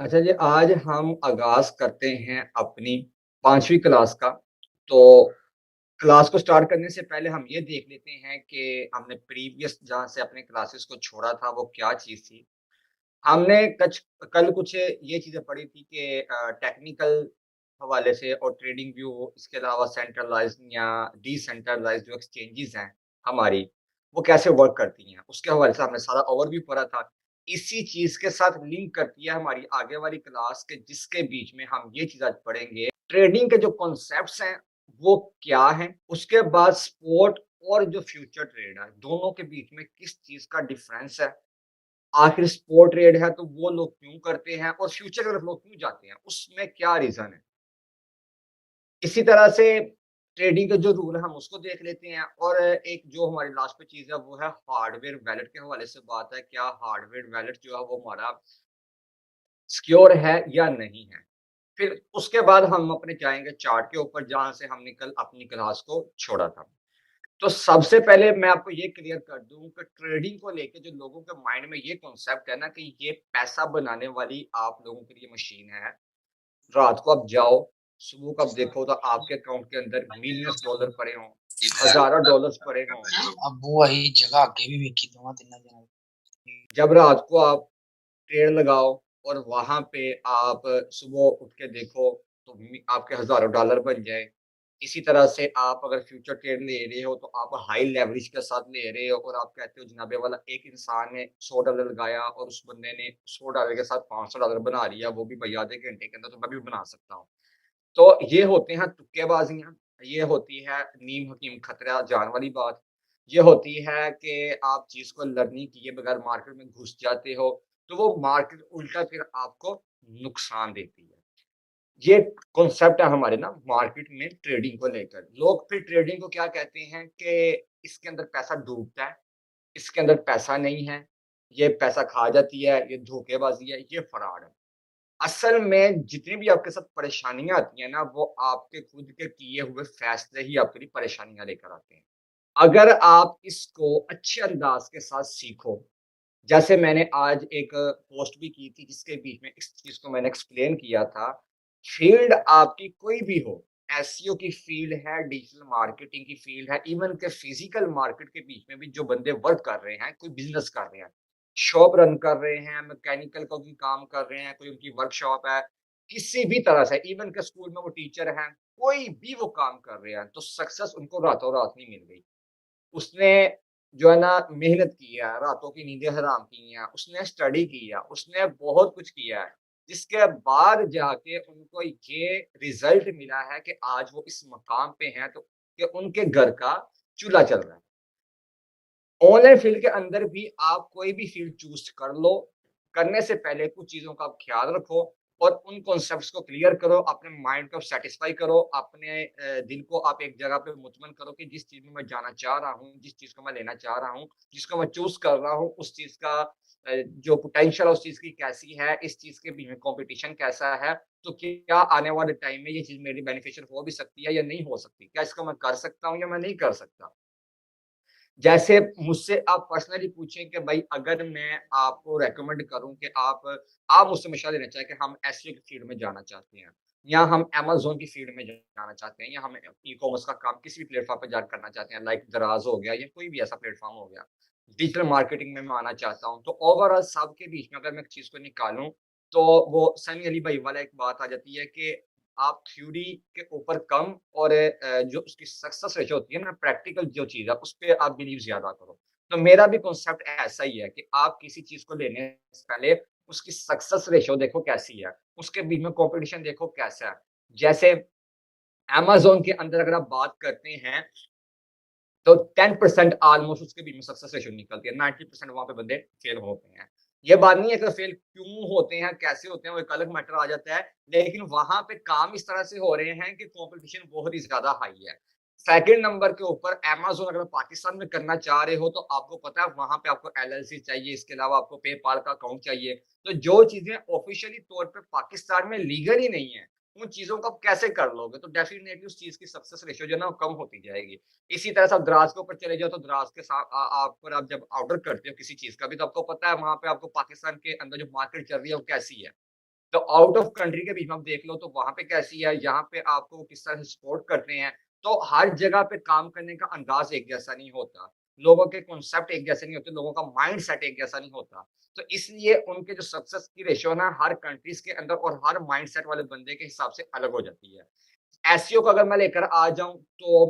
अच्छा जी, आज हम आगाज़ करते हैं अपनी 5वीं क्लास का। तो क्लास को स्टार्ट करने से पहले हम ये देख लेते हैं कि हमने प्रीवियस जहाँ से अपने क्लासेस को छोड़ा था, वो क्या चीज़ थी। हमने कल कुछ ये चीज़ें पढ़ी थी कि टेक्निकल हवाले से और ट्रेडिंग व्यू, इसके अलावा सेंट्रलाइज़्ड या डिसेंट्रलाइज़्ड जो एक्सचेंजेज़ हैं हमारी, वो कैसे वर्क करती हैं। उसके हवाले से हमने सारा ओवरव्यू पढ़ा था। इसी चीज़ के साथ लिंक करती है हमारी आगे वाली क्लास के, जिसके बीच में हम ये चीज़ आज पढ़ेंगे। ट्रेडिंग के जो कॉन्सेप्ट्स हैं, वो क्या हैं? उसके बाद स्पॉट और जो फ्यूचर ट्रेड है, दोनों के बीच में किस चीज़ का डिफरेंस है? आखिर स्पॉट ट्रेड है तो वो लोग क्यों करते हैं और फ्यूचर की तरफ लोग क्यों जाते हैं? उसमें क्या रीज़न है? इसी तरह से ट्रेडिंग के जो रूल है हम उसको देख लेते हैं और एक जो हमारी लास्ट पे चीज़ है वो है हार्डवेयर वॉलेट के हवाले से बात है। क्या हार्डवेयर वॉलेट जो है वो हमारा सिक्योर है या नहीं है? फिर उसके बाद हम अपने जाएँगे चार्ट के ऊपर, जहाँ से हमने कल अपनी क्लास को छोड़ा था। तो सबसे पहले मैं आपको ये क्लियर कर दूँ कि ट्रेडिंग को लेके जो लोगों के माइंड में ये कॉन्सेप्ट है ना कि ये पैसा बनाने वाली आप लोगों के लिए मशीन है। रात को आप जाओ, सुबह को आप देखो तो आपके अकाउंट के अंदर मिलियंस डॉलर पड़े हों, हज़ारों डॉलर्स पड़े हों। अब्बू वही जगह आगे भी वेखी दोवां तिन्नां दिनां जब रात को आप ट्रेड लगाओ और वहाँ पे आप सुबह उठ के देखो तो आपके हज़ारों डॉलर बन जाए। इसी तरह से आप अगर फ्यूचर ट्रेड ले रहे हो तो आप हाई लेवरेज के साथ ले रहे हो और आप कहते हो जनाबे वाला एक इंसान ने $100 लगाया और उस बंदे ने $100 के साथ $500 बना लिया, वो भी भई आधे घंटे के अंदर, तो मैं भी बना सकता हूँ। तो ये होते हैं तुक्केबाज़ियाँ, ये होती है नीम हकीम खतरा जान वाली बात। ये होती है कि आप चीज़ को लर्निंग किए बगैर मार्केट में घुस जाते हो, तो वो मार्केट उल्टा फिर आपको नुकसान देती है। ये कॉन्सेप्ट है हमारे ना मार्केट में ट्रेडिंग को लेकर। लोग फिर ट्रेडिंग को क्या कहते हैं कि इसके अंदर पैसा डूबता है, इसके अंदर पैसा नहीं है, ये पैसा खा जाती है, ये धोखेबाज़ी है, ये फ्रॉड है। असल में जितनी भी आपके साथ परेशानियाँ आती हैं ना, वो आपके खुद के किए हुए फैसले ही आपके लिए परेशानियाँ लेकर आते हैं। अगर आप इसको अच्छे अंदाज़ के साथ सीखो, जैसे मैंने आज एक पोस्ट भी की थी जिसके बीच में इस चीज़ को मैंने एक्सप्लेन किया था। फ़ील्ड आपकी कोई भी हो, एसईओ की फ़ील्ड है, डिजिटल मार्केटिंग की फ़ील्ड है, इवन के फ़िज़िकल मार्केट के बीच में भी जो बंदे वर्क कर रहे हैं, कोई बिज़नेस कर रहे हैं, शॉप रन कर रहे हैं, मैकेनिकल का कोई काम कर रहे हैं, कोई उनकी वर्कशॉप है, किसी भी तरह से इवन के स्कूल में वो टीचर हैं, कोई भी वो काम कर रहे हैं, तो सक्सेस उनको रातों-रात नहीं मिल गई। उसने जो है ना मेहनत की है, रातों की नींदें हराम की हैं, उसने स्टडी की है, उसने बहुत कुछ किया है, जिसके बाद जाके उनको ये रिज़ल्ट मिला है कि आज वो इस मकाम पे हैं तो कि उनके घर का चूल्हा चल रहा है। ऑनलाइन फ़ील्ड के अंदर भी आप कोई भी फ़ील्ड चूज़ कर लो, करने से पहले कुछ चीज़ों का आप ख़्याल रखो और उन कॉन्सेप्ट्स को क्लियर करो, अपने माइंड को सैटिस्फाई करो, अपने दिल को आप एक जगह पे मुतमइन करो कि जिस चीज़ में मैं जाना चाह रहा हूँ, जिस चीज़ को मैं लेना चाह रहा हूँ, जिसको मैं चूज़ कर रहा हूँ, उस चीज़ का जो पोटेंशियल है उस चीज़ की कैसी है, इस चीज़ के बीच में कॉम्पिटिशन कैसा है, तो क्या आने वाले टाइम में ये चीज़ मेरे लिए बेनिफिशियल हो भी सकती है या नहीं हो सकती? क्या इसको मैं कर सकता हूँ या मैं नहीं कर सकता? जैसे मुझसे आप पर्सनली पूछें कि भाई अगर मैं आपको रिकमेंड करूँ कि आप मुझसे मशवरा लेना चाहें कि हम एसईओ की फील्ड में जाना चाहते हैं या हम अमेज़न की फील्ड में जाना चाहते हैं या हम ई-कॉमर्स का काम किसी भी प्लेटफ़ॉर्म पे जाकर करना चाहते हैं लाइक दराज़ हो गया या कोई भी ऐसा प्लेटफ़ॉर्म हो गया। डिजिटल मार्केटिंग में मैं आना चाहता हूँ, तो ओवरऑल सबके बीच में अगर मैं चीज़ को निकालूँ, तो वो सनी अली भाई वाला एक बात आ जाती है कि आप थ्योरी के ऊपर कम और जो उसकी सक्सेस रेशो होती है ना प्रैक्टिकल जो चीज़ है, उस पे आप बिलीव ज़्यादा करो। तो मेरा भी कॉन्सेप्ट ऐसा ही है कि आप किसी चीज़ को लेने से पहले उसकी सक्सेस रेशो देखो कैसी है, उसके बीच में कॉम्पिटिशन देखो कैसा है। जैसे अमेज़न के अंदर अगर आप बात करते हैं तो 10% ऑलमोस्ट उसके बीच में सक्सेस रेशियो निकलती है, 90% वहाँ पे बंदे फेल होते हैं। ये बात नहीं है कि फेल क्यों होते हैं, कैसे होते हैं, वो एक अलग मैटर आ जाता है, लेकिन वहाँ पे काम इस तरह से हो रहे हैं कि कॉम्पिटिशन बहुत ही ज़्यादा हाई है। सेकंड नंबर के ऊपर अमेज़न अगर पाकिस्तान में करना चाह रहे हो, तो आपको पता है वहाँ पे आपको एलएलसी चाहिए, इसके अलावा आपको पेपाल का अकाउंट चाहिए। तो जो चीज़ें ऑफ़िशियली तौर पे पाकिस्तान में लीगल ही नहीं है, उन चीज़ों को आप कैसे कर लोगे? तो डेफ़िनेटली उस चीज़ की सक्सेस रेशियो जो है ना, वो कम होती जाएगी। इसी तरह से आप द्रास के ऊपर चले जाओ तो द्रास के साथ आप पर आप जब ऑर्डर करते हो किसी चीज़ का भी तो आपको पता है वहाँ पे आपको पाकिस्तान के अंदर जो मार्केट चल रही है वो कैसी है। तो आउट ऑफ कंट्री के बीच में आप देख लो तो वहाँ पे कैसी है, यहाँ पे आपको किस तरह से सपोर्ट करते हैं। तो हर जगह पे काम करने का अंदाज़ एक जैसा नहीं होता। लोगों के कॉन्सेप्ट एक जैसे नहीं होते, लोगों का माइंडसेट एक जैसा नहीं होता। तो इसलिए उनके जो सक्सेस की रेशियो ना हर कंट्रीज़ के अंदर और हर माइंडसेट वाले बंदे के हिसाब से अलग हो जाती है। एसईओ को अगर मैं लेकर आ जाऊँ तो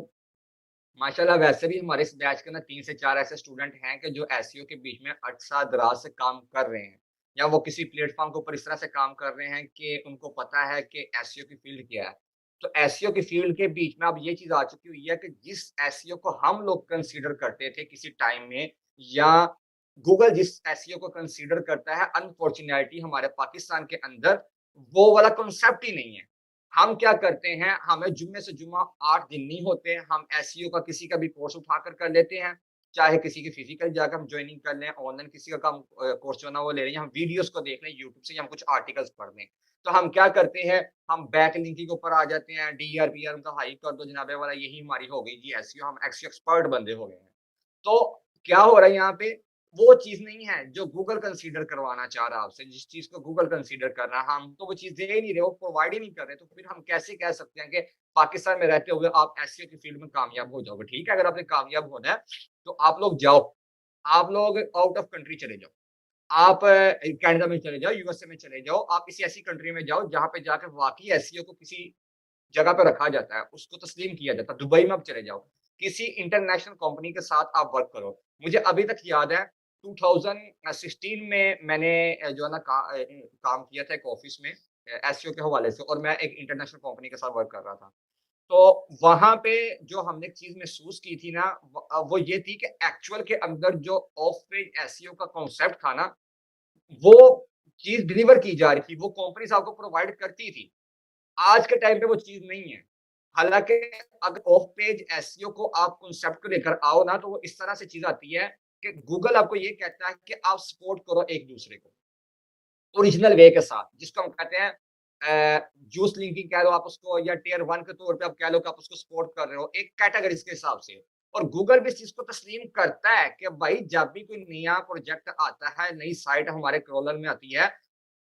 माशाल्लाह वैसे भी हमारे इस बैच के ना 3 से 4 ऐसे स्टूडेंट हैं कि जो एसईओ के बीच में अरसा-दराज से काम कर रहे हैं। या वो किसी प्लेटफ़ॉर्म के ऊपर इस तरह से काम कर रहे हैं कि उनको पता है कि एसईओ की फ़ील्ड क्या है। तो एसईओ की फ़ील्ड के बीच में अब ये चीज़ आ चुकी हुई है कि जिस एसईओ को हम लोग कंसीडर करते थे किसी टाइम में या गूगल जिस एसईओ को कंसीडर करता है अनफॉर्च्यूनेटली हमारे पाकिस्तान के अंदर वो वाला कॉन्सेप्ट ही नहीं है। हम क्या करते हैं, हमें जुम्मे से जुम्मा 8 दिन नहीं होते, हम एसईओ का किसी का भी कोर्स उठाकर कर लेते हैं, चाहे किसी की फिज़िकल जाकर हम जॉइनिंग कर लें, ऑनलाइन किसी का काम कोर्स जो है ना वो ले लें, या हम वीडियोज़ को देख लें यूट्यूब से या हम कुछ आर्टिकल्स पढ़ लें। तो हम क्या करते हैं, हम बैक लिंकिंग के ऊपर आ जाते हैं, डीआर-वीआर उनका हाई कर दो जनाब वाला यही हमारी हो गई जी एसईओ, हम एसईओ एक्सपर्ट बंदे हो गए हैं। तो क्या हो रहा है यहाँ पे, वो चीज़ नहीं है जो गूगल कंसीडर करवाना चाह रहा है आपसे, जिस चीज़ को गूगल कंसीडर कर रहा है, हम तो वो चीज़ दे ही नहीं रहे, वो प्रोवाइड ही नहीं कर रहे, तो फिर हम कैसे कह सकते हैं कि पाकिस्तान में रहते हुए आप एसईओ की फील्ड में कामयाब हो जाओगे। ठीक है, अगर आपने कामयाब होना है, तो आप लोग जाओ, आप लोग आउट ऑफ कंट्री चले जाओ। आप कनाडा में चले जाओ, यूएसए में चले जाओ, आप किसी ऐसी कंट्री में जाओ जहाँ पे जाकर वाक़ई एसईओ को किसी जगह पे रखा जाता है, उसको तस्लीम किया जाता है। दुबई में आप चले जाओ, किसी इंटरनेशनल कंपनी के साथ आप वर्क करो। मुझे अभी तक याद है 2016 में मैंने जो है ना काम किया था एक ऑफ़िस में एसईओ के हवाले से और मैं एक इंटरनेशनल कंपनी के साथ वर्क कर रहा था। तो वहाँ पे जो हमने एक चीज़ महसूस की थी ना वो ये थी कि एक्चुअल के अंदर जो ऑफ पेज एसईओ का कॉन्सेप्ट था ना, वो चीज़ डिलीवर की जा रही थी, वो कंपनीज़ आपको प्रोवाइड करती थी। आज के टाइम पे वो चीज़ नहीं है। हालाँकि अगर ऑफ पेज एसईओ को आप कांसेप्ट को लेकर आओ ना, तो वो इस तरह से चीज़ आती है कि गूगल आपको ये कहता है कि आप सपोर्ट करो एक-दूसरे को, ओरिजिनल वे के साथ, जिसको हम कहते हैं जूस लिंकिंग कह लो आप उसको या टियर 1 के तौर पे आप कह लो कि आप उसको सपोर्ट कर रहे हो, एक कैटेगरीज़ के हिसाब से। और गूगल भी इस चीज़ को तस्लीम करता है कि भाई जब भी कोई नया प्रोजेक्ट आता है, नई साइट हमारे क्रॉलर में आती है,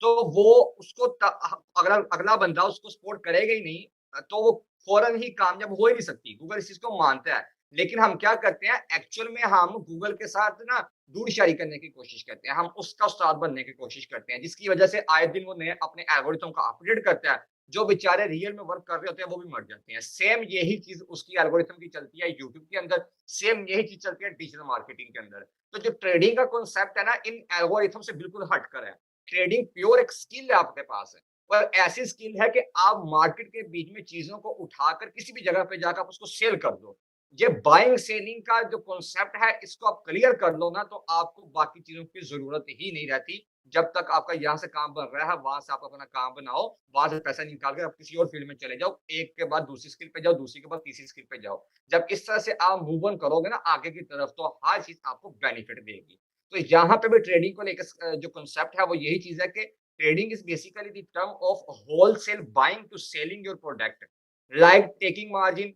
तो वो उसको अगला अगला बंदा उसको सपोर्ट करेगा ही नहीं तो वो फौरन ही कामयाब हो ही नहीं सकती। गूगल इस चीज़ को मानता है। लेकिन हम क्या करते हैं एक्चुअल में हम गूगल के साथ ना दूरशाही करने की कोशिश करते हैं। हम उसका उस्ताद बनने की कोशिश करते हैं, जिसकी वजह से आए दिन वो नए अपने एल्गोरिथम को अपडेट करता है। जो बेचारे रियल में वर्क कर रहे होते हैं, वो भी मर जाते हैं। सेम यही चीज़ उसकी एल्गोरिथम की चलती है यूट्यूब के अंदर, सेम यही चीज़ चलती है डिजिटल मार्केटिंग के अंदर। तो जो ट्रेडिंग का कॉन्सेप्ट है ना, इन एल्गोरिथम से बिल्कुल हटकर है। ट्रेडिंग प्योर एक स्किल है आपके पास है और ऐसी स्किल है कि आप मार्केट के बीच में चीज़ों को उठाकर किसी भी जगह पे जाकर आप उसको सेल कर दो। ये बाइंग सेलिंग का जो कॉन्सेप्ट है इसको आप क्लियर कर लो ना तो आपको बाकी चीज़ों की ज़रूरत ही नहीं रहती। जब तक आपका यहाँ से काम बन रहा है, वहाँ से आप अपना काम बनाओ, वहाँ से पैसा निकाल के आप किसी और फ़ील्ड में चले जाओ। एक के बाद दूसरी स्किल पे जाओ, दूसरी के बाद तीसरी स्किल पे जाओ। जब इस तरह से आप मूव ऑन करोगे ना आगे की तरफ तो हर चीज़ आपको बेनिफिट देगी। तो यहाँ पे भी ट्रेडिंग को लेकर जो कॉन्सेप्ट है वो यही चीज़ है कि trading is basically the term of wholesale buying to selling your product, like taking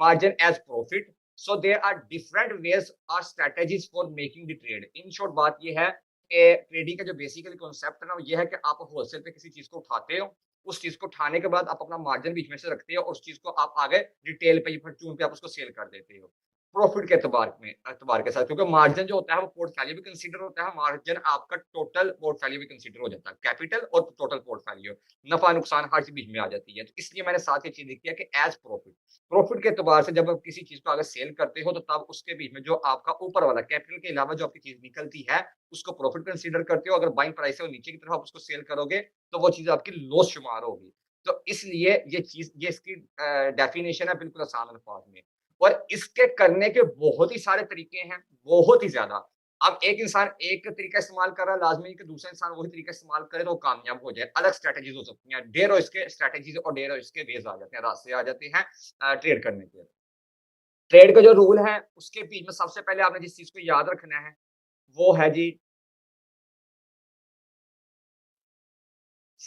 margin as profit. So there are different ways or strategies for making the trade. In short बात ये है कि ट्रेडिंग का जो basically concept है ना वो ये है कि आप होलसेल पे किसी चीज़ को उठाते हो, उस चीज़ को उठाने के बाद आप अपना मार्जिन बीच में से रखते हो और उस चीज़ को आप आगे रिटेल पे या परचून पे आप उसको सेल कर देते हो। प्रॉफिट के एतबार के साथ क्योंकि मार्जिन जो होता है वो पोर्टफोलियो भी कंसीडर होता है, मार्जिन आपका टोटल पोर्टफोलियो भी कंसीडर हो जाता है, कैपिटल और टोटल पोर्टफोलियो, नफ़ा-नुकसान हर चीज़ बीच में आ जाती है। तो इसलिए मैंने साथ ये चीज़ लिखी है कि एज़ प्रॉफिट। प्रॉफिट के एतबार से जब आप किसी चीज़ को अगर सेल करते हो तो तब उसके बीच में जो आपका ऊपर वाला कैपिटल के अलावा जो आपकी चीज़ निकलती है, उसको प्रॉफिट कंसीडर करते हो। अगर बाइंग प्राइस है वो नीचे की तरफ आप उसको सेल करोगे, तो वो चीज़ आपकी लॉस शुमार होगी। तो इसलिए ये इसकी डेफिनिशन है बिल्कुल आसान अल्फाज में। और इसके करने के बहुत ही सारे तरीके हैं, बहुत ही ज़्यादा। अब एक इंसान एक तरीका इस्तेमाल कर रहा है, लाज़मी नहीं कि दूसरा इंसान वही तरीका इस्तेमाल करे तो वो कामयाब हो जाए। अलग स्ट्रैटेजीज़ हो सकती हैं। ढेरों इसके स्ट्रैटेजीज़ और ढेरों इसके वेज़ आ जाते हैं, रास्ते आ जाते हैं ट्रेड करने के। ट्रेड का जो रूल है, उसके बीच में सबसे पहले आपने जिस चीज़ को याद रखना है, वो है जी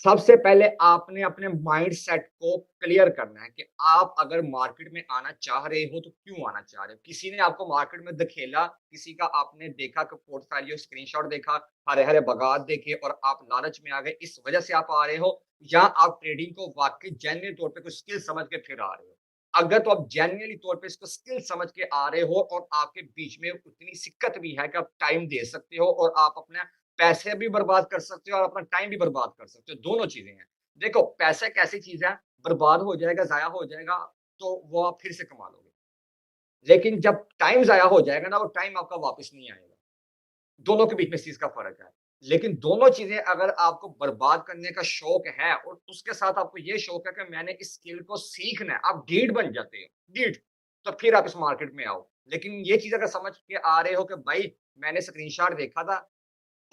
सबसे पहले आपने अपने माइंडसेट को क्लियर करना है कि आप अगर मार्केट में आना चाह रहे हो तो क्यों आना चाह रहे हो? किसी ने आपको मार्केट में धकेला, किसी का आपने देखा कि पोर्टफोलियो स्क्रीनशॉट देखा, हरे-हरे बागात देखे और आप लालच में आ गए, इस वजह से आप आ रहे हो या आप ट्रेडिंग को वाक़ई जेन्युइन तौर पे कुछ स्किल समझ के फिर आ रहे हो? अगर तो आप जेन्युइनली तौर पे इसको स्किल समझ के आ रहे हो और आपके बीच में उतनी सिक्कत भी है कि आप टाइम दे सकते हो और आप अपना पैसे भी बर्बाद कर सकते हो और अपना टाइम भी बर्बाद कर सकते हो, दोनों चीज़ें हैं। देखो, पैसा एक ऐसी चीज़ है, बर्बाद हो जाएगा, ज़ाया हो जाएगा, तो वो आप फिर से कमा लोगे। लेकिन जब टाइम ज़ाया हो जाएगा ना, वो टाइम आपका वापस नहीं आएगा। दोनों के बीच में इस चीज़ का फ़र्क है। लेकिन दोनों चीज़ें अगर आपको बर्बाद करने का शौक है और उसके साथ आपको ये शौक है कि मैंने इस स्किल को सीखना है, आप ढीठ बन जाते हो, ढीठ, तो फिर आप इस मार्केट में आओ। लेकिन ये चीज़ अगर समझ के आ रहे हो कि भाई मैंने स्क्रीनशॉट देखा था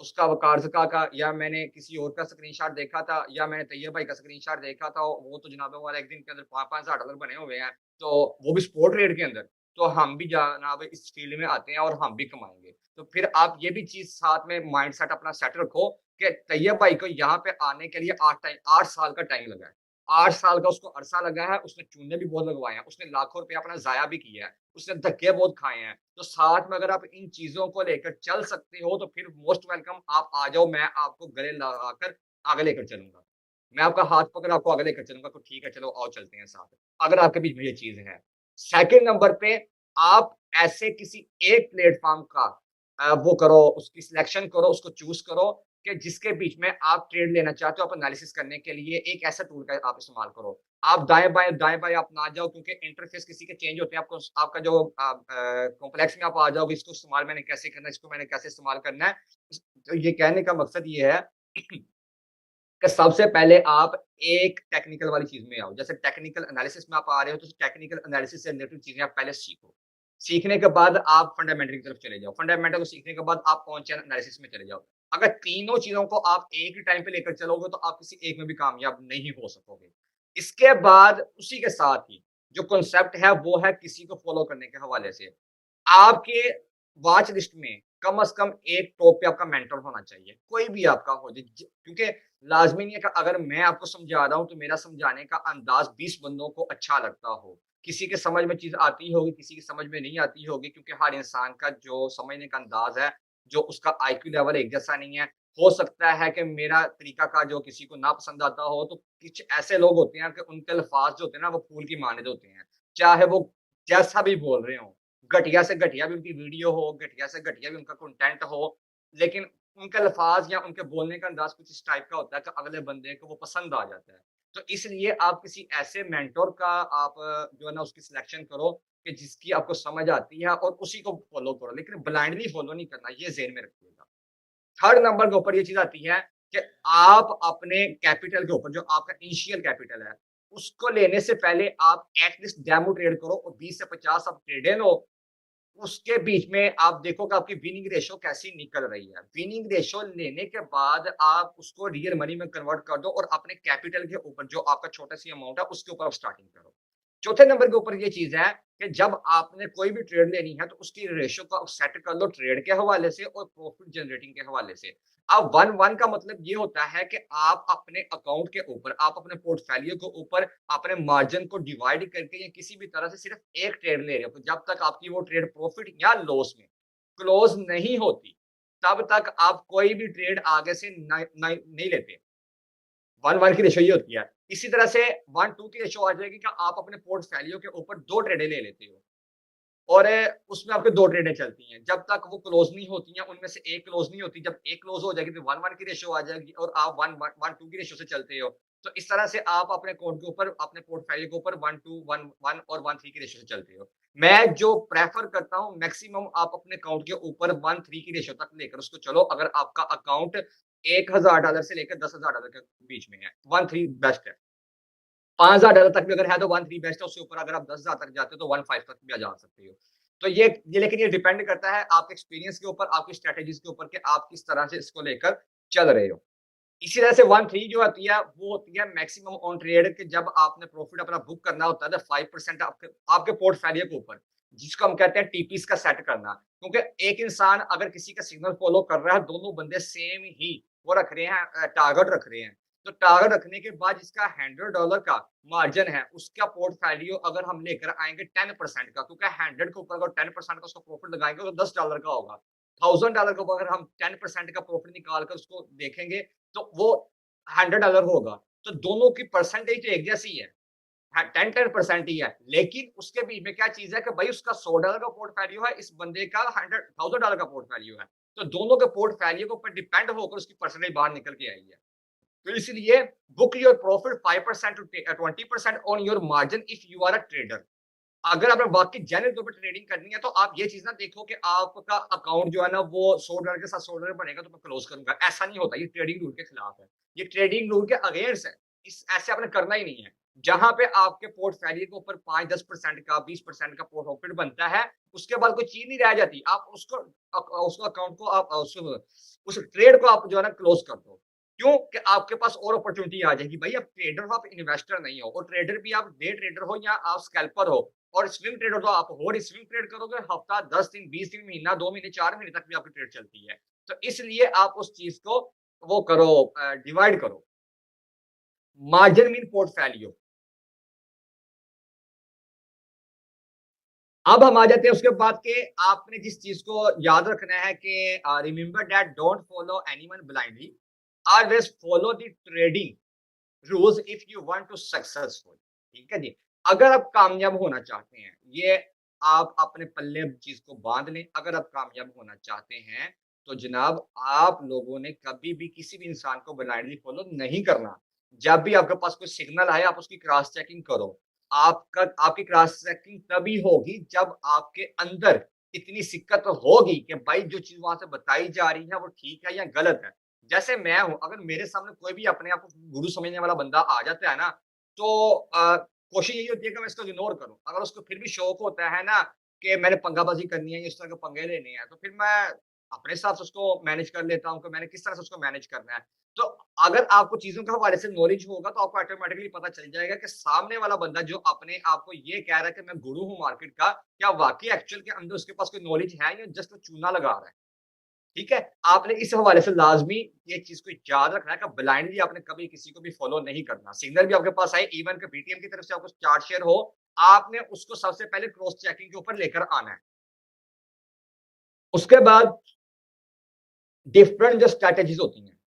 उसका वकार्ज़का का या मैंने किसी और का स्क्रीनशॉट देखा था या मैंने तैयब भाई का स्क्रीनशॉट देखा था, वो तो जनाब हमारा एक दिन के अंदर 5-5 हज़ार डॉलर बने हुए हैं, तो वो भी स्पॉट रेट के अंदर। तो हम भी जनाब इस फ़ील्ड में आते हैं और हम भी कमाएँगे। तो फिर आप ये भी चीज़ साथ में माइंडसेट अपना सेट रखो कि तैयब भाई को यहाँ पे आने के लिए 8 साल का टाइम लगा है। 8 साल का उसको अरसा लगा है, उसने चूने भी बहुत लगवाए हैं, उसने लाखों रुपए अपना ज़ाया भी किया है, उसने धक्के बहुत खाए हैं। तो साथ में अगर आप इन चीज़ों को लेकर चल सकते हो, तो फिर मोस्ट वेलकम आप आ जाओ, मैं आपको गले लगाकर आगे लेकर चलूँगा। मैं आपका हाथ पकड़ आपको आगे लेकर चलूँगा, तो ठीक है चलो आओ चलते हैं साथ। अगर आपके बीच में ये चीज़ है। सेकंड नंबर पे आप ऐसे किसी एक प्लेटफ़ॉर्म का वो करो, उसकी सिलेक्शन करो, उसको चूज़ करो कि जिसके बीच में आप ट्रेड लेना चाहते हो, आप एनालिसिस करने के लिए एक ऐसा टूल का आप इस्तेमाल करो। आप दाएँ-बाएँ आप ना जाओ क्योंकि इंटरफ़ेस किसी के चेंज होते हैं, आपको आपका जो कॉम्प्लेक्स में आप आ जाओगे, इसको इस्तेमाल मैंने कैसे करना है, इसको मैंने कैसे इस्तेमाल करना है। तो ये कहने का मकसद ये है कि सबसे पहले आप एक टेक्निकल वाली चीज़ में आओ। जैसे टेक्निकल एनालिसिस में आप आ रहे हो, तो टेक्निकल एनालिसिस से रिलेटेड चीज़ें आप पहले सीखो। सीखने के बाद आप फंडामेंटल की तरफ चले जाओ। फंडामेंटल को सीखने के बाद आप ऑन चेन एनालिसिस में चले जाओ। अगर तीनों चीज़ों को आप एक ही टाइम पे लेकर चलोगे, तो आप किसी एक में भी कामयाब नहीं हो सकोगे। इसके बाद उसी के साथ ही जो कांसेप्ट है, वो है किसी को फ़ॉलो करने के हवाले से। आपके वॉच लिस्ट में कम से कम एक टॉप पे आपका मेंटर होना चाहिए, कोई भी आपका हो क्योंकि लाज़मी नहीं है कि अगर मैं आपको समझा रहा हूँ, तो मेरा समझाने का अंदाज़ 20 बंदों को अच्छा लगता हो। किसी के समझ में चीज़ आती होगी, किसी की समझ में नहीं आती होगी क्योंकि हर इंसान का जो समझने का अंदाज़ है, जो उसका आईक्यू लेवल एक जैसा नहीं है। हो सकता है कि मेरा तरीक़ाकार जो किसी को ना पसंद आता हो, तो कुछ ऐसे लोग होते हैं कि उनके अल्फ़ाज़ जो होते हैं ना, वो फूल की मानद होते हैं। चाहे वो जैसा भी बोल रहे हों। घटिया से घटिया भी उनकी वीडियो हो, घटिया से घटिया भी उनका कंटेंट हो, लेकिन उनके अल्फ़ाज़ या उनके बोलने का अंदाज़ कुछ इस टाइप का होता है कि अगले बंदे को वो पसंद आ जाता है। तो इसलिए आप किसी ऐसे मेंटर का आप जो है ना उसकी सिलेक्शन करो कि जिसकी आपको समझ आती है और उसी को फ़ॉलो करो, लेकिन ब्लाइंडली फ़ॉलो नहीं करना, ये ज़हन में रखिएगा। थर्ड नंबर के ऊपर ये चीज़ आती है कि आप अपने कैपिटल के ऊपर जो आपका इनिशियल कैपिटल है, उसको लेने से पहले आप एट लीस्ट डेमो ट्रेड करो और 20 से 50 आप ट्रेडें लो उसके बीच में आप देखोगे आपकी विनिंग रेशियो कैसी निकल रही है। विनिंग रेशियो लेने के बाद आप उसको रियल मनी में कन्वर्ट कर दो और अपने कैपिटल के ऊपर जो आपका छोटा-सी अमाउंट है उसके ऊपर आप स्टार्टिंग करो। चौथे नंबर के ऊपर ये चीज़ है कि जब आपने कोई भी ट्रेड लेनी है तो उसकी रेशियो को आप सेट कर लो ट्रेड के हवाले से और प्रॉफिट जनरेटिंग के हवाले से। अब 1-1 का मतलब ये होता है कि आप अपने अकाउंट के ऊपर, आप अपने पोर्टफोलियो के ऊपर अपने मार्जिन को डिवाइड करके या किसी भी तरह से सिर्फ एक ट्रेड ले रहे हो। तो जब तक आपकी वो ट्रेड प्रॉफिट या लॉस में क्लोज़ नहीं होती, तब तक आप कोई भी ट्रेड आगे से नहीं लेते। 1-1 की रेशियो ये होती है। इसी तरह से 1-2 की रेशियो आ जाएगी कि आप अपने पोर्टफोलियो के ऊपर 2 ट्रेडें ले लेते हो। और उसमें आपके 2 ट्रेडें चलती हैं। जब तक वो क्लोज़ नहीं होती हैं, उनमें से एक क्लोज़ नहीं होती। जब एक क्लोज़ हो जाएगी तो 1-1 की रेशियो आ जाएगी और आप 1-1 1-2 की रेशियो से चलते हो। तो इस तरह से आप अपने अकाउंट के ऊपर, अपने पोर्टफोलियो के ऊपर 1-2, 1-1 और 1-3 की रेशियो से चलते हो। मैं जो प्रेफ़र करता हूँ मैक्सिमम आप अपने अकाउंट के ऊपर 1-3 की रेशियो तक लेकर उसको चलो अगर आपका अकाउंट $1000 से लेकर $10,000 के बीच में है। 1-3 बेस्ट है। $5000 तक भी अगर है तो 1-3 बेस्ट है, उससे ऊपर अगर आप 10,000 तक जाते हो तो 1-5 तक भी जा सकते हो। तो ये लेकिन ये डिपेंड करता है आपके एक्सपीरियंस के ऊपर, आपकी स्ट्रैटेजीज़ के ऊपर कि आप किस तरह से इसको लेकर चल रहे हो। इसी तरह से 1-3 जो होती है, वो होती है मैक्सिमम ऑन ट्रेड कि जब आपने प्रॉफिट अपना बुक करना होता है तो 5% आपके आपके पोर्टफोलियो के ऊपर, जिसको हम कहते हैं टीपीस का सेट करना। क्योंकि एक इंसान अगर किसी का सिग्नल फॉलो कर रहा है, दोनों बंदे सेम ही वो रख रहे हैं टारगेट रख रहे हैं। तो टारगेट रखने के बाद जिसका $100 का मार्जिन है, उसका पोर्टफोलियो अगर हम लेकर आएँगे 10% का, क्योंकि 100 के ऊपर अगर 10% का उसका प्रॉफिट लगाएँगे तो $10 का होगा। $1000 के ऊपर अगर हम 10% का प्रॉफिट निकाल कर उसको देखेंगे, तो वो $100 होगा। तो दोनों की परसेंटेज तो एक जैसी है। हाँ, 10-10% ही है। लेकिन उसके बीच में क्या चीज़ है कि भाई उसका $100 का पोर्टफोलियो है, इस बंदे का $1000 का पोर्टफोलियो है। तो दोनों के पोर्टफोलियो के ऊपर डिपेंड होकर उसकी परसेंटेज बाहर निकल के आई है। तो इसलिए book your profit 5% to 20% on your margin if you are a trader. अगर आपने वाक़ई जेन्युइन तौर पे ट्रेडिंग करनी है, तो आप ये चीज़ ना देखो कि आपका अकाउंट जो है ना वो $100 के साथ $100 बनेगा तो मैं क्लोज़ करूँगा। ऐसा नहीं होता, ये ट्रेडिंग रूल के खिलाफ है। ये ट्रेडिंग रूल के अगेंस्ट है। इस ऐसे आपने करना ही नहीं है। जहाँ पे आपके पोर्टफोलियो के ऊपर 5-10% का, 20% का प्रॉफिट बनता है, उसके बाद कोई चीज़ नहीं रह जाती। आप उसको उसको अकाउंट को आप उस ट्रेड को आप जो है ना क्लोज़ कर दो। क्यों? कि आपके पास और अपॉर्च्युनिटी आ जाएगी। भई आप ट्रेडर हो, आप इन्वेस्टर नहीं हो और ट्रेडर भी आप डे ट्रेडर हो या आप स्कैल्पर हो। और स्विंग ट्रेड तो आप हो और स्विंग ट्रेड करोगे हफ्ता, 10 दिन, 20 दिन, महीना, 2 महीने, 4 महीने तक भी आपकी ट्रेड चलती है। तो इसलिए आप उस चीज़ को वो करो डिवाइड करो। Margin mean portfolio. अब हम आ जाते हैं उसके बाद के आपने जिस चीज़ को याद रखना है कि remember that don't follow anyone blindly, always follow the trading rules if you want to successful. ठीक है जी। अगर आप कामयाब होना चाहते हैं, ये आप अपने पल्ले चीज को बांध लें। अगर आप कामयाब होना चाहते हैं, तो जनाब आप लोगों ने कभी भी किसी भी इंसान को ब्लाइंडली फॉलो नहीं करना। जब भी आपके पास कोई सिग्नल आए, आप उसकी क्रॉस चेकिंग करो। आपका आपकी क्रॉस चेकिंग तभी होगी जब आपके अंदर इतनी सिक्कत होगी कि भाई जो चीज वहां से बताई जा रही है वो ठीक है या गलत है। जैसे मैं हूँ, अगर मेरे सामने कोई भी अपने आप को गुरु समझने वाला बंदा आ जाता है ना, तो कोशिश यही होती है कि मैं इसको इग्नोर करूँ। अगर उसको फिर भी शौक होता है ना कि मैंने पंगाबाज़ी करनी है, इस तरह के पंगे लेने हैं, तो फिर मैं अपने हिसाब से उसको मैनेज कर लेता हूँ कि मैंने किस तरह से उसको मैनेज करना है। तो अगर आपको चीज़ों के हवाले से नॉलेज होगा, तो आपको ऑटोमैटिकली पता चल जाएगा कि सामने वाला बंदा जो अपने आप को ये कह रहा है कि मैं गुरु हूँ मार्केट का, क्या वाक़ई एक्चुअल के अंदर उसके पास कोई नॉलेज है या जस्ट वो चूना लगा रहा है। ठीक है? आपने इस हवाले से लाज़मी ये चीज़ को याद रखना है कि ब्लाइंडली आपने कभी किसी को भी फ़ॉलो नहीं करना। सिग्नल भी आपके पास आए, इवन कि बीटीएम की तरफ से आपको चार्ट शेयर हो, आपने उसको सबसे पहले क्रॉस चेकिंग के ऊपर लेकर आना है। उसके बाद डिफरेंट जो स्ट्रैटेजीज़ होती हैं,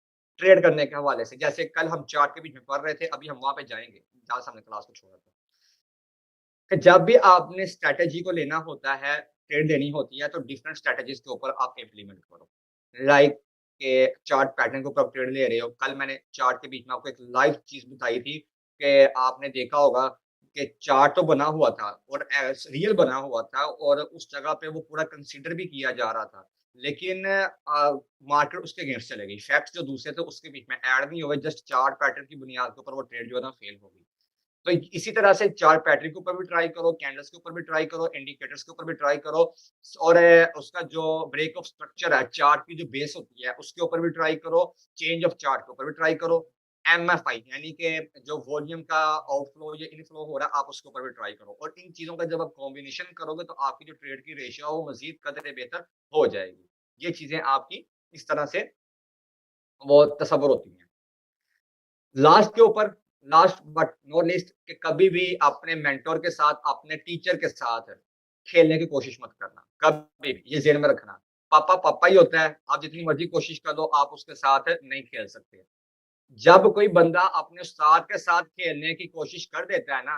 ट्रेड करने के हवाले से, जैसे कल हम चार्ट के बीच में पढ़ रहे थे, अभी हम वहाँ पे जाएँगे, जहाँ से हमने क्लास को छोड़ा था। कि जब भी आपने स्ट्रैटेजी को लेना होता है, ट्रेड लेनी होती है, तो डिफरेंट स्ट्रैटेजीज़ के ऊपर आप इम्प्लीमेंट करो। लाइक के चार्ट पैटर्न के ऊपर आप ट्रेड ले रहे हो। कल मैंने चार्ट के बीच में आपको एक लाइव चीज़ बताई थी कि आपने देखा होगा कि चार्ट तो बना हुआ था और रियल बना हुआ था और उस जगह पे वो पूरा कंसीडर भी किया जा रहा था। लेकिन मार्केट उसके अगेंस्ट चले गई। फैक्ट्स जो दूसरे थे उसके बीच में ऐड नहीं हुए, जस्ट चार्ट पैटर्न की बुनियाद के ऊपर वो ट्रेड जो है ना फेल हो गई। तो इसी तरह से चार्ट पैटर्न के ऊपर भी ट्राई करो, कैंडल्स के ऊपर भी ट्राई करो, इंडिकेटर्स के ऊपर भी ट्राई करो और उसका जो ब्रेक ऑफ स्ट्रक्चर है, चार्ट की जो बेस होती है, उसके ऊपर भी ट्राई करो, चेंज ऑफ चार्ट के ऊपर भी ट्राई करो। एमएफआई यानी कि जो वॉल्यूम का आउटफ्लो या इनफ्लो हो रहा है, आप उसके ऊपर भी ट्राई करो और इन चीज़ों का जब आप कॉम्बिनेशन करोगे, तो आपकी जो ट्रेड की रेशियो है, वो मज़ीद कदर बेहतर हो जाएगी। ये चीज़ें आपकी इस तरह से वो तस्वुर होती हैं। लास्ट के ऊपर लास्ट बट नॉट लीस्ट कि कभी भी अपने मेंटर के साथ, अपने टीचर के साथ खेलने की कोशिश मत करना, कभी भी, ये ज़हन में रखना। पापा पापा ही होता है, आप जितनी मर्ज़ी कोशिश कर लो, आप उसके साथ नहीं खेल सकते। जब कोई बंदा अपने उस्ताद के साथ खेलने की कोशिश कर देता है ना,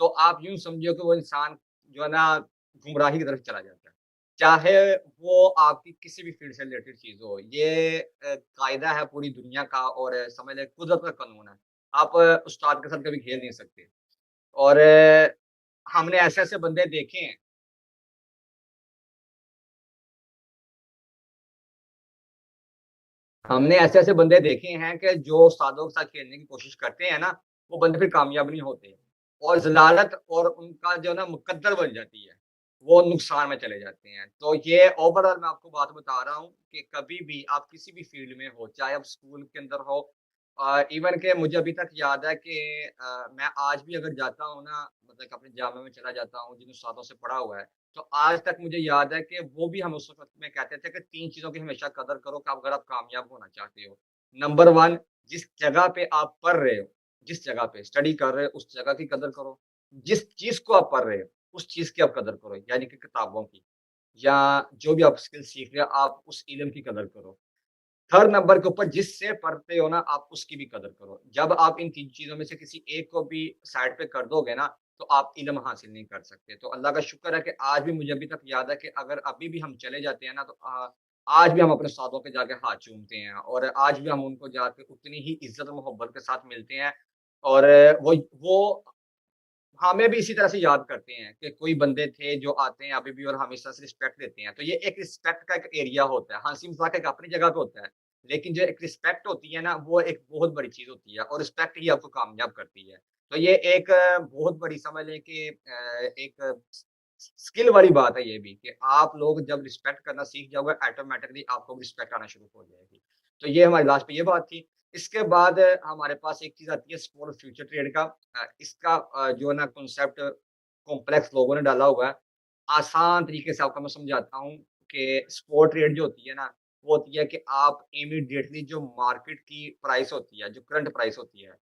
तो आप यूँ समझिए कि वो इंसान जो है ना गुमराही की तरफ चला जाता है। चाहे वो आपकी किसी भी फ़ील्ड से रिलेटेड चीज़ हो, ये कायदा है पूरी दुनिया का और समझ लें कुदरत का कानून है। आप उस्ताद के साथ कभी खेल नहीं सकते और हमने ऐसे-ऐसे बंदे देखे हैं। हमने ऐसे-ऐसे बंदे देखे हैं कि जो उस्तादों के साथ खेलने की कोशिश करते हैं ना, वो बंदे फिर कामयाब नहीं होते और ज़लालत और उनका जो है ना मुकद्दर बन जाती है, वो नुकसान में चले जाते हैं। तो ये ओवरऑल मैं आपको बात बता रहा हूँ कि कभी भी आप किसी भी फ़ील्ड में हो, चाहे आप स्कूल के अंदर हो इवन कि मुझे अभी तक याद है कि मैं आज भी अगर जाता हूँ ना, मतलब कि अपने जामिया में चला जाता हूँ, जिन उस्तादों से पढ़ा हुआ है, तो आज तक मुझे याद है कि वो भी हमें उस वक़्त में कहते थे कि 3 चीज़ों की हमेशा कदर करो कि अगर आप कामयाब होना चाहते हो। नंबर 1 जिस जगह पे आप पढ़ रहे हो, जिस जगह पे स्टडी कर रहे हो, उस जगह की कदर करो। जिस चीज़ को आप पढ़ रहे हो, उस चीज़ की आप कदर करो, यानी कि किताबों की या जो भी आप स्किल सीख रहे हो, आप उस इल्म की कदर करो। हर नंबर के ऊपर जिससे पढ़ते हो ना, आप उसकी भी कदर करो। जब आप इन 3 चीज़ों में से किसी एक को भी साइड पे कर दोगे ना, तो आप इल्म हासिल नहीं कर सकते। तो अल्लाह का शुक्र है कि आज भी मुझे अभी तक याद है कि अगर अभी भी हम चले जाते हैं ना, तो आज भी हम अपने उस्तादों के जाके हाथ चूमते हैं और आज भी हम उनको जाके उतनी ही इज़्ज़त और मोहब्बत के साथ मिलते हैं और वो हमें भी इसी तरह से याद करते हैं कि कोई बंदे थे जो आते हैं अभी भी और हमेशा से रिस्पेक्ट देते हैं। तो ये एक रिस्पेक्ट का एक एरिया होता है। हँसी-मज़ाक एक अपनी जगह पे होता है। लेकिन जो एक रिस्पेक्ट होती है ना, वो एक बहुत बड़ी चीज़ होती है और रिस्पेक्ट ही आपको कामयाब करती है। तो ये एक बहुत बड़ी समझ लें कि एक स्किल वाली बात है ये भी कि आप लोग जब रिस्पेक्ट करना सीख जाओगे ऑटोमैटिकली आपको भी रिस्पेक्ट आना शुरू हो जाएगी। तो ये हमारी लास्ट पे ये बात थी। इसके बाद हमारे पास एक चीज़ आती है स्मॉल फ्यूचर ट्रेड का। इसका जो है ना कॉन्सेप्ट कॉम्प्लेक्स लोगों ने डाला हुआ है। आसान तरीके से आपको मैं समझाता हूँ कि स्पॉट ट्रेड जो होती है ना, वो होती है कि आप इमीडिएटली जो मार्केट की प्राइस होती है, जो करंट प्राइस होती है,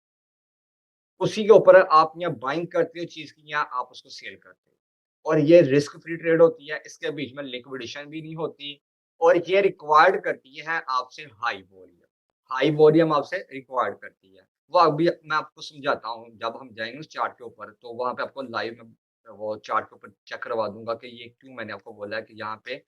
उसी के ऊपर आप या बाइंग करते हो चीज़ की या आप उसको सेल करते हो। और ये रिस्क फ्री ट्रेड होती है, इसके बीच में लिक्विडेशन भी नहीं होती और ये रिक्वायर्ड करती है आपसे हाई वॉल्यूम। हाई वॉल्यूम आपसे रिक्वायर्ड करती है। वो अभी मैं आपको समझाता हूँ, जब हम जाएँगे उस चार्ट के ऊपर तो वहाँ पे आपको लाइव में वो चार्ट के ऊपर चेक करवा दूँगा कि ये क्यों मैंने आपको बोला है कि यहाँ पे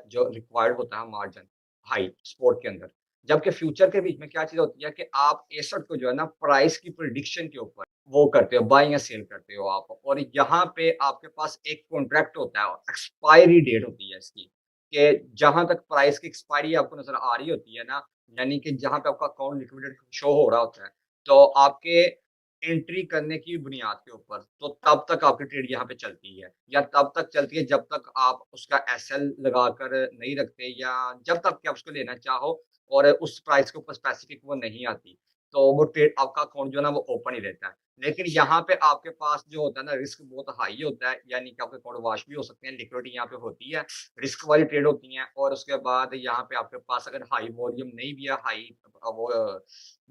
जो रिक्वायर्ड होता है मार्जिन हाई स्पॉट के अंदर। जबकि फ्यूचर के बीच में क्या चीज़ होती है कि आप एसेट को जो है ना प्राइस की प्रेडिक्शन के ऊपर वो करते हो, बाइंग या सेल करते हो आप और यहाँ पे आपके पास एक कॉन्ट्रैक्ट होता है, एक्सपायरी डेट होती है इसकी, कि जहाँ तक प्राइस की एक्सपायरी आपको नज़र आ रही होती है ना, यानी कि जहाँ पे आपका अकाउंट लिक्विडेट शो हो रहा होता है, तो आपके एंट्री करने की बुनियाद के ऊपर, तो तब तक आपकी ट्रेड यहाँ पे चलती है या तब तक चलती है जब तक आप उसका एसएल लगाकर नहीं रखते या जब तक कि आप उसको लेना चाहो और उस प्राइस के ऊपर स्पेसिफिक वो नहीं आती, तो वो ट्रेड आपका अकाउंट जो है ना वो ओपन ही रहता है। लेकिन यहाँ पे आपके पास जो होता है ना रिस्क बहुत हाई होता है, यानी कि आपके अकाउंट वॉश भी हो सकते हैं, लिक्विडिटी यहाँ पे होती है, रिस्क वाली ट्रेड होती हैं और उसके बाद यहाँ पे आपके पास अगर हाई वॉल्यूम नहीं भी है, हाई वो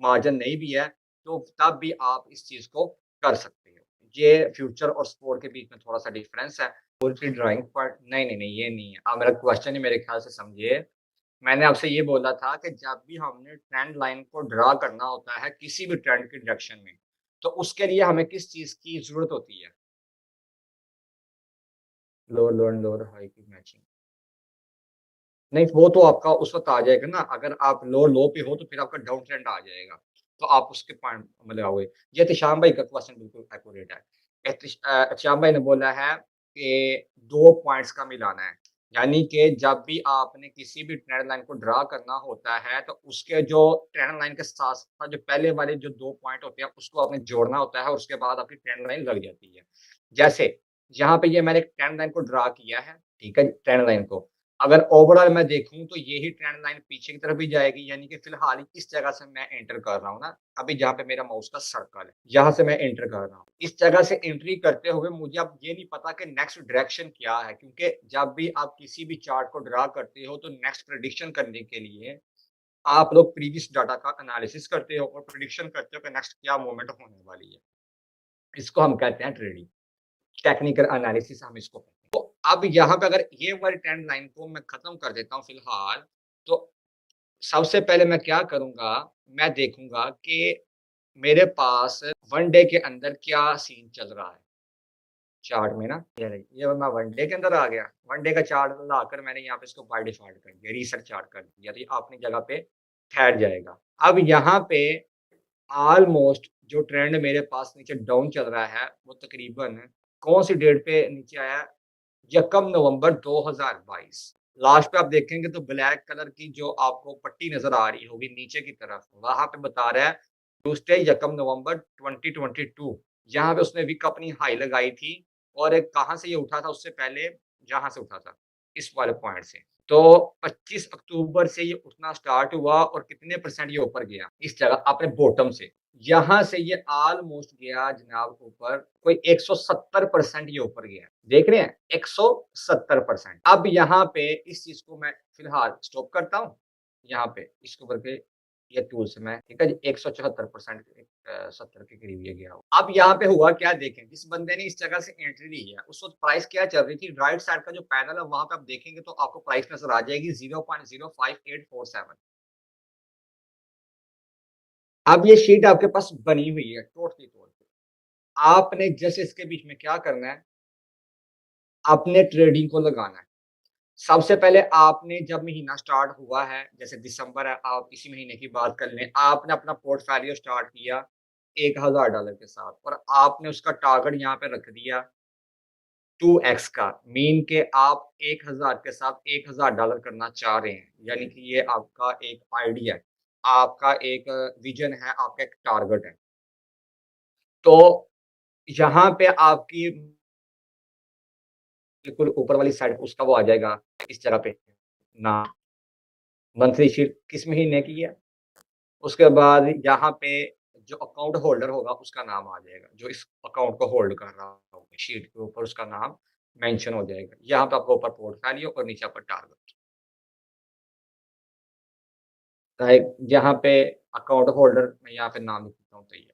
मार्जिन नहीं भी है, तो तब भी आप इस चीज़ को कर सकते हो। ये फ्यूचर और स्पोर्ट के बीच में थोड़ा-सा डिफरेंस है। पोल्ट्री ड्राइंग पर नहीं, नहीं, नहीं, ये नहीं है। आप मेरा क्वेश्चन ही मेरे ख्याल से समझिए। मैंने आपसे ये बोला था कि जब भी हमने ट्रेंड लाइन को ड्रा करना होता है किसी भी ट्रेंड की डायरेक्शन में, तो उसके लिए हमें किस चीज़ की ज़रूरत होती है? लोअर एंड लोअर हाई की मैचिंग। नहीं, वो तो आपका उस वक़्त आ जाएगा ना, अगर आप लो पे हो तो फिर आपका डाउन ट्रेंड आ जाएगा। तो आप उसके पॉइंट में लगाओगे। ये इत्तेशाम भाई का क्वेश्चन बिल्कुल एक्यूरेट है। इत्तेशाम भाई ने बोला है कि 2 पॉइंट्स का मिलाना है। यानी कि जब भी आपने किसी भी ट्रेंड लाइन को ड्रा करना होता है, तो उसके जो ट्रेंड लाइन के साथ-साथ जो पहले वाले जो 2 पॉइंट होते हैं, उसको आपने जोड़ना होता है और उसके बाद आपकी ट्रेंड लाइन लग जाती है। जैसे यहाँ पे ये मैंने एक ट्रेंड लाइन को ड्रा किया है, ठीक है? ट्रेंड लाइन को। अगर ओवरऑल मैं देखूँ तो यही ट्रेंड लाइन पीछे की तरफ भी जाएगी, यानी कि फिलहाल इस जगह से मैं एंटर कर रहा हूँ ना, अभी जहाँ पे मेरा माउस का सर्कल है, यहाँ से मैं एंटर कर रहा हूँ। इस जगह से एंट्री करते हुए मुझे अब ये नहीं पता कि नेक्स्ट डायरेक्शन क्या है, क्योंकि जब भी आप किसी भी चार्ट को ड्रा करते हो तो नेक्स्ट प्रेडिक्शन करने के लिए आप लोग प्रीवियस डाटा का एनालिसिस करते हो और प्रेडिक्शन करते हो कि नेक्स्ट क्या मूवमेंट होने वाली है। इसको हम कहते हैं ट्रेडिंग। टेक्निकल एनालिसिस हम इसको कहते हैं। तो अब यहाँ पे अगर ये वाली ट्रेंड लाइन को मैं खत्म कर देता हूँ फिलहाल, तो सबसे पहले मैं क्या करूँगा, मैं देखूँगा कि मेरे पास 1 डे के अंदर क्या सीन चल रहा है, चार्ट में ना। ये रही, ये मैं 1 डे के अंदर आ गया, 1 डे का चार्ट लाकर मैंने यहाँ पे इसको बाय डिफ़ॉल्ट कर दिया, रीसेट चार्ट कर दिया, तो ये अपनी जगह पे ठहर जाएगा। अब यहाँ पे ऑलमोस्ट जो ट्रेंड मेरे पास नीचे डाउन चल रहा है, वो तकरीबन कौन-सी डेट पे नीचे आया है? यकम नवंबर 2022। लास्ट पे आप देखेंगे तो ब्लैक कलर की जो आपको पट्टी नज़र आ रही होगी नीचे की तरफ, वहाँ पे बता रहा है ट्यूसडे यकम नवंबर 2022। यहाँ पे उसने विक अपनी हाई लगाई थी और कहाँ से ये उठा था उससे पहले, यहाँ से उठा था, इस वाले पॉइंट से। तो 25 अक्टूबर से ये उठना स्टार्ट हुआ और कितने परसेंट ये ऊपर गया, इस जगह अपने बॉटम से। यहाँ से ये ऑलमोस्ट गया जनाब ऊपर, कोई 170% ये ऊपर गया। देख रहे हैं? 170%। अब यहाँ पे इस चीज़ को मैं फ़िलहाल स्टॉप करता हूँ, यहाँ पे इसको करके ये टूल्स में, ठीक है जी, 174% 70 के करीब ये गया हो। अब यहाँ पे हुआ क्या देखें, जिस बंदे ने इस जगह से एंट्री ली है, उस वक़्त प्राइस क्या चल रही थी, राइट साइड का जो पैनल है वहाँ पे आप देखेंगे तो आपको प्राइस नज़र आ जाएगी 0.05847। अब ये शीट आपके पास बनी हुई है टोटली तौर पे। आपने जस्ट इसके बीच में क्या करना है, आपने ट्रेडिंग को लगाना है। सबसे पहले आपने जब महीना स्टार्ट हुआ है, जैसे दिसंबर है, आप इसी महीने की बात कर लें, आपने अपना पोर्टफोलियो स्टार्ट किया $1000 के साथ और आपने उसका टारगेट यहाँ पे रख दिया 2x का, मीन के आप 1000 के साथ $1000 करना चाह रहे हैं, यानी कि ये आपका एक आइडिया है, आपका एक विज़न है, आपका एक टारगेट है। तो यहाँ पे आपकी बिल्कुल ऊपर वाली साइड उसका वो आ जाएगा इस जगह पे ना मंथली शीट किस महीने की है, उसके बाद यहाँ पे जो अकाउंट होल्डर होगा उसका नाम आ जाएगा, जो इस अकाउंट को होल्ड कर रहा होगा, शीट के ऊपर उसका नाम मेंशन हो जाएगा। यहाँ पे आपको ऊपर पोर्टफोलियो और नीचे आपका टारगेट। लाइक यहाँ पे अकाउंट होल्डर मैं यहाँ पे नाम लिख देता हूँ तो ये,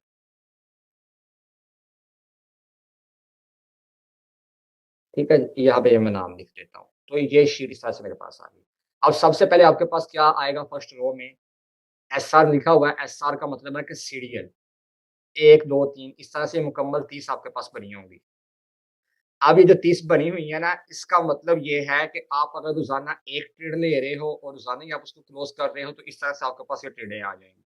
ठीक है? यहाँ पे मैं नाम लिख देता हूँ। तो ये शीट इस तरह से मेरे पास आ गई। अब सबसे पहले आपके पास क्या आएगा फर्स्ट रो में एसआर लिखा हुआ है, एसआर का मतलब है कि सीरियल 1, 2, 3 इस तरह से मुकम्मल 30 आपके पास बनी होंगी। अब ये जो 30 बनी हुई है ना, इसका मतलब ये है कि आप अगर रोज़ाना 1 ट्रेड ले रहे हो और रोज़ाना ही आप उसको क्लोज़ कर रहे हो, तो इस तरह से आपके पास ये ट्रेडें आ जाएँगी।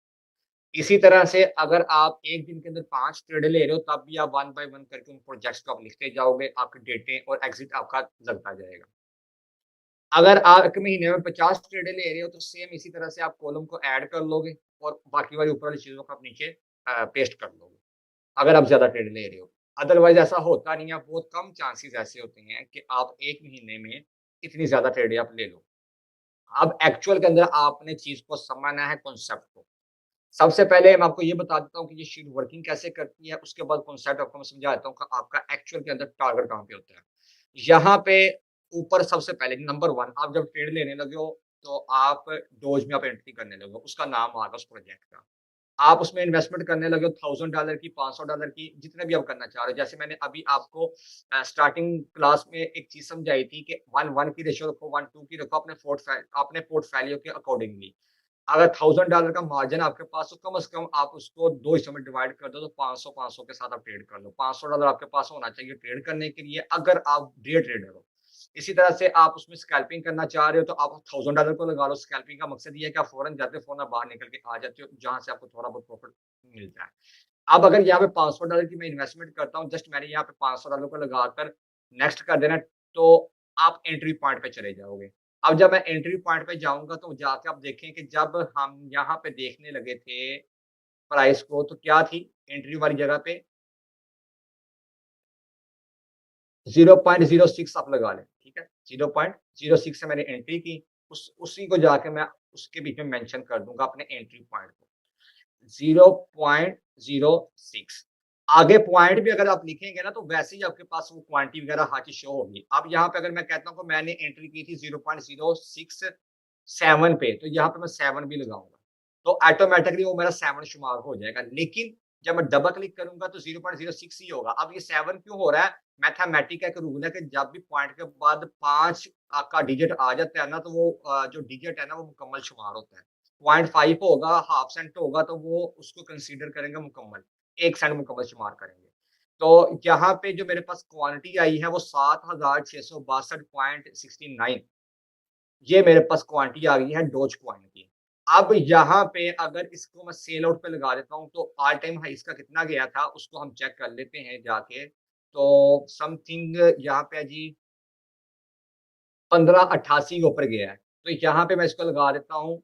इसी तरह से अगर आप 1 दिन के अंदर 5 ट्रेड ले रहे हो, तब भी आप 1 बाय 1 करके उन प्रोजेक्ट्स को आप लिखते जाओगे, आपकी डेटें और एग्ज़िट आपका लगता जाएगा। अगर आप 1 महीने में 50 ट्रेडें ले रहे हो, तो सेम इसी तरह से आप कॉलम को ऐड कर लोगे और बाकी वाली ऊपर वाली चीज़ों को आप नीचे पेस्ट कर लोगे। अगर आप ज़्यादा ट्रेड ले रहे हो। अदरवाइज़ ऐसा होता नहीं है, बहुत कम चांसेज़ ऐसे होते हैं कि आप 1 महीने में इतनी ज़्यादा ट्रेडें आप ले लो। अब एक्चुअल के अंदर आपने चीज़ को समझना है कॉन्सेप्ट को। सबसे पहले मैं आपको ये बता देता हूँ कि ये शीट वर्किंग कैसे करती है, उसके बाद कॉन्सेप्ट आपको मैं समझा देता हूँ कि आपका एक्चुअल के अंदर टारगेट कहाँ पे होता है। यहाँ पे ऊपर सबसे पहले नंबर 1 आप जब ट्रेड लेने लगे हो, तो आप डोज में आप एंट्री करने लगे हो, उसका नाम आएगा उस प्रोजेक्ट का। आप उसमें इन्वेस्टमेंट करने लगे हो $1000 की, $500 की, जितने भी आप करना चाह रहे हो। जैसे मैंने अभी आपको स्टार्टिंग क्लास में एक चीज़ समझाई थी कि 1-1 की रेशियो रखो, 1-2 की रखो अपने पोर्टफोलियो के अकॉर्डिंगली। अगर $1000 का मार्जिन आपके पास हो, कम से कम आप उसको 2 हिस्सों में डिवाइड कर दो, तो 500-500 के साथ आप ट्रेड कर लो। $500 आपके पास होना चाहिए ट्रेड करने के लिए, अगर आप डे ट्रेडर हो। इसी तरह से आप उसमें स्कैल्पिंग करना चाह रहे हो, तो आप $1000 को लगा लो। स्कैल्पिंग का मकसद ये है कि आप फ़ौरन जाते हो, फ़ौरन आप बाहर निकल के आ जाते हो, जहाँ से आपको थोड़ा बहुत प्रॉफ़िट मिलता है। अब अगर यहाँ पे $500 की मैं इन्वेस्टमेंट करता हूँ, जस्ट मैंने यहाँ पे $500 को लगाकर नेक्स्ट कर देना, तो आप एंट्री पॉइंट पे चले जाओगे। अब जब मैं एंट्री पॉइंट पे जाऊँगा, तो जाके आप देखें कि जब हम यहाँ पे देखने लगे थे प्राइस को, तो क्या थी एंट्री वाली जगह पे 0.06 आप लगा लें, ठीक है? 0.06 से मैंने एंट्री की, उस उसी को जाके मैं उसके बीच में मेंशन कर दूँगा अपने एंट्री पॉइंट को। 0.06 आगे पॉइंट भी अगर आप लिखेंगे ना, तो वैसे ही आपके पास वो क्वांटिटी वगैरह हर चीज़ शो होगी। अब यहाँ पे अगर मैं कहता हूँ कि मैंने एंट्री की थी 0.067 पे, तो यहाँ पे मैं 7 भी लगाऊँगा। तो ऑटोमैटिकली वो मेरा 7 शुमार हो जाएगा। लेकिन जब मैं डबल क्लिक करूँगा तो 0.06 ही होगा। अब ये 7 क्यों हो रहा है? मैथमेटिक का एक रूल है कि जब भी पॉइंट के बाद 5 का डिजिट आ जाता है ना, तो वो जो डिजिट है ना, वो मुकम्मल शुमार होता है। 0.5 होगा, हाफ सेंट होगा, तो वो उसको कंसीडर करेंगे मुकम्मल, 1 सेंट मुकम्मल शुमार करेंगे। तो यहाँ पे जो मेरे पास क्वांटिटी आई है वो 7662.69 ये मेरे पास क्वांटिटी आ गई है डोज कॉइन की। अब यहाँ पे अगर इसको मैं सेल आउट पे लगा देता हूँ, तो ऑल टाइम हाई इसका कितना गया था उसको हम चेक कर लेते हैं जाके। तो समथिंग यहाँ पे है जी 1588 के ऊपर गया है। तो यहाँ पे मैं इसको लगा देता हूँ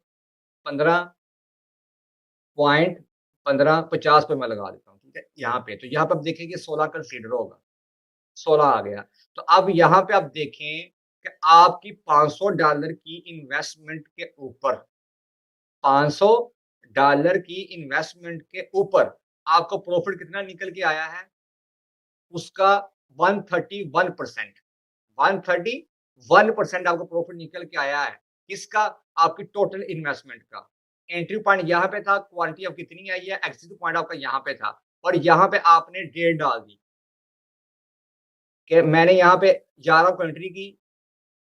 15.1550 पे मैं लगा देता हूँ, ठीक है? यहाँ पे, तो यहाँ पे आप देखेंगे 16 कंसीडर होगा, 16 आ गया। तो अब यहाँ पे आप देखें कि आपकी $500 की इन्वेस्टमेंट के ऊपर $500 की इन्वेस्टमेंट के ऊपर आपको प्रॉफिट कितना निकल के आया है? उसका 131% 131% आपको प्रॉफिट निकल के आया है। किसका? आपकी टोटल इन्वेस्टमेंट का। एंट्री पॉइंट यहाँ पे था, क्वांटिटी अब कितनी आई है, एग्जिट पॉइंट आपका यहाँ पे था और यहाँ पे आपने डेट डाल दी कि मैंने यहाँ पे 11 को एंट्री की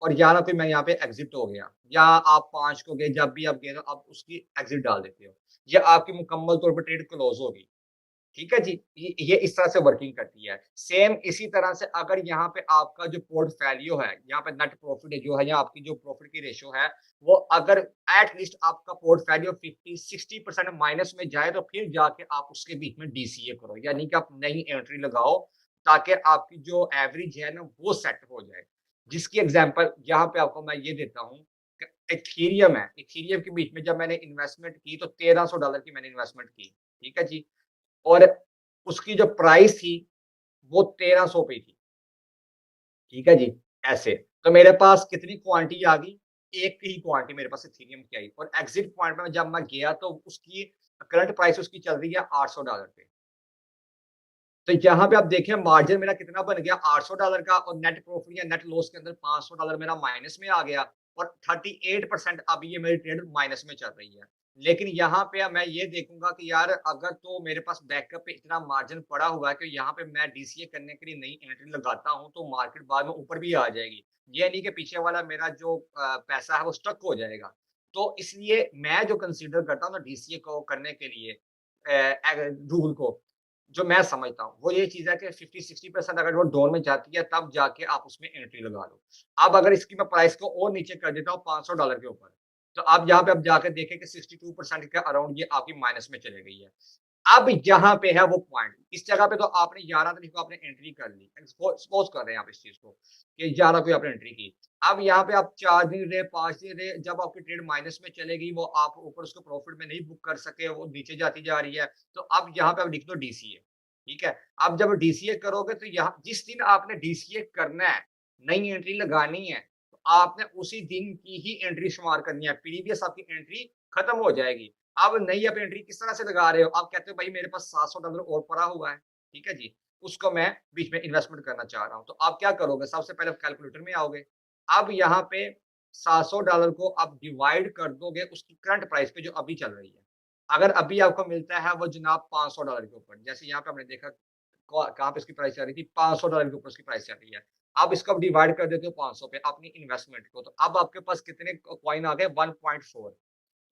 और 11 को मैं यहाँ पे एग्जिट हो गया, या आप 5 को गए, जब भी आप गए तो आप उसकी एग्जिट डाल देते हो। ये आपकी मुकम्मल तौर पे ट्रेड क्लोज़ होगी। ठीक है जी, ये इस तरह से वर्किंग करती है। सेम इसी तरह से अगर यहाँ पे आपका जो पोर्टफोलियो है, यहाँ पे नेट प्रॉफिट जो है या आपकी जो प्रॉफिट की रेशियो है, वो अगर एट लीस्ट आपका पोर्टफोलियो 50-60% माइनस में जाए, तो फिर जाके आप उसके बीच में डीसीए करो, यानी कि आप नई एंट्री लगाओ, ताकि आपकी जो एवरेज है ना, वो सेट हो जाए। जिसकी एग्ज़ाम्पल यहाँ पे आपको मैं ये देता हूँ कि इथेरियम है, इथेरियम के बीच में जब मैंने इन्वेस्टमेंट की, तो $1300 की मैंने इन्वेस्टमेंट की, ठीक है जी? और उसकी जो प्राइस थी, वो 1300 पे थी, ठीक है जी? ऐसे। तो मेरे पास कितनी क्वांटिटी आ गई? एक ही क्वांटिटी मेरे पास इथेरियम की आई और एग्ज़िट पॉइंट में जब मैं गया तो उसकी करंट प्राइस उसकी चल रही है $800 पे। तो यहाँ पे आप देखें मार्जिन मेरा कितना बन गया $800 का और नेट प्रॉफिट या नेट लॉस के अंदर $500 मेरा माइनस में आ गया और 38% अब ये मेरी ट्रेड माइनस में चल रही है। लेकिन यहाँ पे मैं ये देखूँगा कि यार अगर तो मेरे पास बैकअप पे इतना मार्जिन पड़ा हुआ है कि यहाँ पे मैं डीसीए करने के लिए नई एंट्री लगाता हूँ तो मार्केट बाद में ऊपर भी आ जाएगी। ये नहीं कि पीछे वाला मेरा जो पैसा है वो स्टक हो जाएगा। तो इसलिए मैं जो कंसीडर करता हूँ ना डीसीए को करने के लिए रूल को जो मैं समझता हूँ, वो ये चीज़ है कि 50-60% अगर वो डाउन में जाती है, तब जाके आप उसमें एंट्री लगा लो। अब अगर इसकी मैं प्राइस को और नीचे कर देता हूँ $500 के ऊपर, तो अब यहाँ पे आप जाके देखें कि 62% के अराउंड ये आपकी माइनस में चली गई है। अब यहाँ पे है वो पॉइंट, इस जगह पे तो आपने 11 तारीख को आपने एंट्री कर ली, सपोज़ कर रहे हैं आप इस चीज़ को, कि 11 को आपने एंट्री की। अब यहाँ पे आप 4 दिन रहे, 5 दिन रहे, जब आपकी ट्रेड माइनस में चलेगी, वो आप ऊपर उसको प्रॉफिट में नहीं बुक कर सके, वो नीचे जाती जा रही है, तो अब यहाँ पे आप लिख दो डीसीए, ठीक है? अब जब डीसीए करोगे तो यहाँ जिस दिन आपने डीसीए करना है, नई एंट्री लगानी है, तो आपने उसी दिन की ही एंट्री शुमार करनी है, प्रीवियस आपकी एंट्री खत्म हो जाएगी। अब नई आप एंट्री किस तरह से लगा रहे हो? आप कहते हो भाई मेरे पास $700 और पड़ा हुआ है, ठीक है जी? उसको मैं बीच में इन्वेस्टमेंट करना चाह रहा हूँ। तो आप क्या करोगे? सबसे पहले आप कैलकुलेटर में आओगे। अब यहाँ पे $700 को आप डिवाइड कर दोगे उसकी करंट प्राइस पे जो अभी चल रही है। अगर अभी आपको मिलता है वो जनाब $500 के ऊपर, जैसे यहाँ पे हमने देखा कहाँ पे इसकी प्राइस चल रही थी? $500 के ऊपर इसकी प्राइस चल रही है। अब इसको आप डिवाइड कर देते हो 500 पे अपनी इन्वेस्टमेंट को, तो अब आपके पास कितने कॉइन आ गए? 1.4।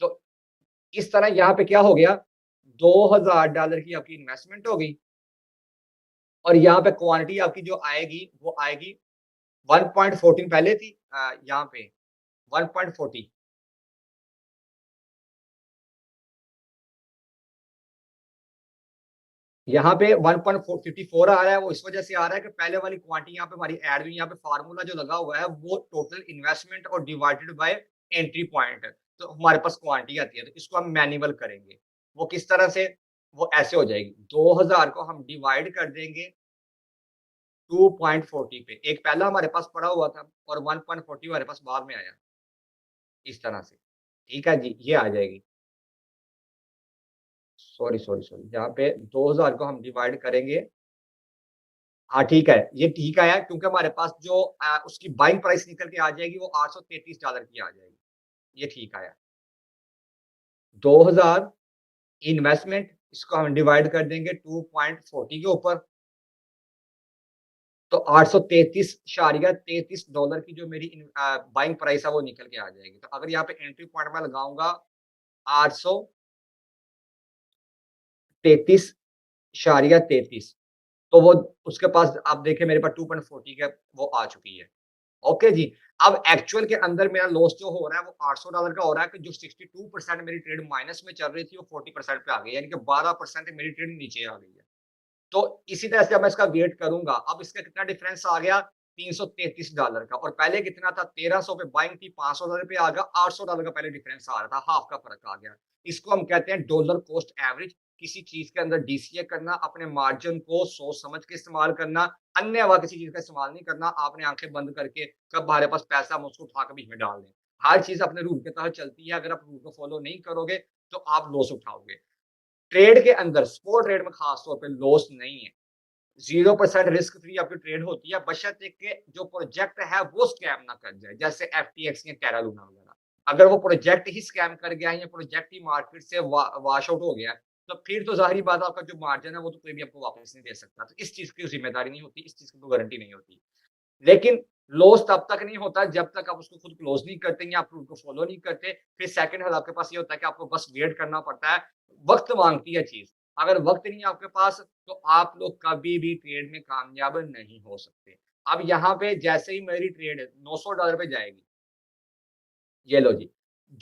तो इस तरह यहाँ पे क्या हो गया, $2000 की आपकी इन्वेस्टमेंट हो गई और यहाँ पे क्वांटिटी आपकी जो आएगी, वो आएगी 1.14 पहले थी यहाँ पे 1.40 यहाँ पे 1.54 आ रहा है, वो इस वजह से आ रहा है कि पहले वाली क्वांटिटी यहाँ पे हमारी ऐड हुई, यहाँ पे फार्मूला जो लगा हुआ है, वो टोटल इन्वेस्टमेंट और डिवाइडेड बाय एंट्री पॉइंट है। तो हमारे पास क्वांटिटी आती है, तो इसको हम मैन्युअल करेंगे। वो किस तरह से? वो ऐसे हो जाएगी, 2000 को हम डिवाइड कर देंगे 2.40 पे, एक पहला हमारे पास पड़ा हुआ था और 1.40 हमारे पास बाद में आया, इस तरह से। ठीक है जी, ये आ जाएगी। सॉरी, यहाँ पे 2000 को हम डिवाइड करेंगे हाँ, ठीक है, ये ठीक आया क्योंकि हमारे पास जो उसकी बाइंग प्राइस निकल के आ जाएगी वो $833 की आ जाएगी, ये ठीक आया। 2000 इन्वेस्टमेंट इसको हम डिवाइड कर देंगे 2.40 के ऊपर तो $833.33 की जो मेरी बाइंग प्राइस है वो निकल के आ जाएगी। तो अगर यहाँ पे एंट्री पॉइंट मैं लगाऊँगा 833.33 तो वो उसके पास आप देखें मेरे पास 2.40 का वो आ चुकी है। ओके जी। अब एक्चुअल के अंदर मेरा लॉस जो हो रहा है वो $800 का हो रहा है कि जो 62% मेरी ट्रेड माइनस में चल रही थी वो 40% पे आ गई, यानी कि 12% मेरी ट्रेड नीचे आ गई है। तो इसी तरह से अब मैं इसका वेट करूँगा। अब इसका कितना डिफरेंस आ गया? $333 का और पहले कितना था? 1300 पे बाइंग थी, $500 पे आ गया, $800 का पहले डिफरेंस आ रहा था, हाफ का फ़र्क आ गया। इसको हम कहते हैं डॉलर कॉस्ट एवरेज। किसी चीज़ के अंदर डीसीए करना, अपने मार्जिन को सोच समझ के इस्तेमाल करना, अन्यथा किसी चीज़ का इस्तेमाल नहीं करना, आपने आँखें बंद करके कब हमारे पास पैसा हम उसको उठा के बीच में डाल दें। हर चीज़ अपने रूल के तहत चलती है, अगर आप रूल को फॉलो नहीं करोगे, तो आप लॉस उठाओगे। ट्रेड के अंदर, स्पॉट ट्रेड में खास तौर पे लॉस नहीं है। 0% रिस्क फ्री आपकी ट्रेड होती है बशर्ते कि जो प्रोजेक्ट है वो स्कैम ना कर जाए जैसे एफटीएक्स या टेरा लूना वगैरह अगर वो प्रोजेक्ट ही स्कैम कर गया है या प्रोजेक्ट ही मार्केट से वॉश आउट हो गया है, तो फिर तो ज़ाहिर-सी बात है आपका जो मार्जिन है वो तो कोई भी आपको वापस नहीं दे सकता। तो इस चीज़ की ज़िम्मेदारी नहीं होती, इस चीज़ की तो गारंटी नहीं होती। लेकिन लॉस तब तक नहीं होता जब तक आप उसको खुद क्लोज़ नहीं करते या आप रूल को फ़ॉलो नहीं करते। फिर सेकंड हल आपके पास ये होता है कि आपको बस वेट करना पड़ता है। वक़्त माँगती है चीज़। अगर वक़्त नहीं है आपके पास तो आप लोग कभी भी ट्रेड में कामयाब नहीं हो सकते। अब यहाँ पे जैसे ही मेरी ट्रेड $900 पे जाएगी, ये लो जी।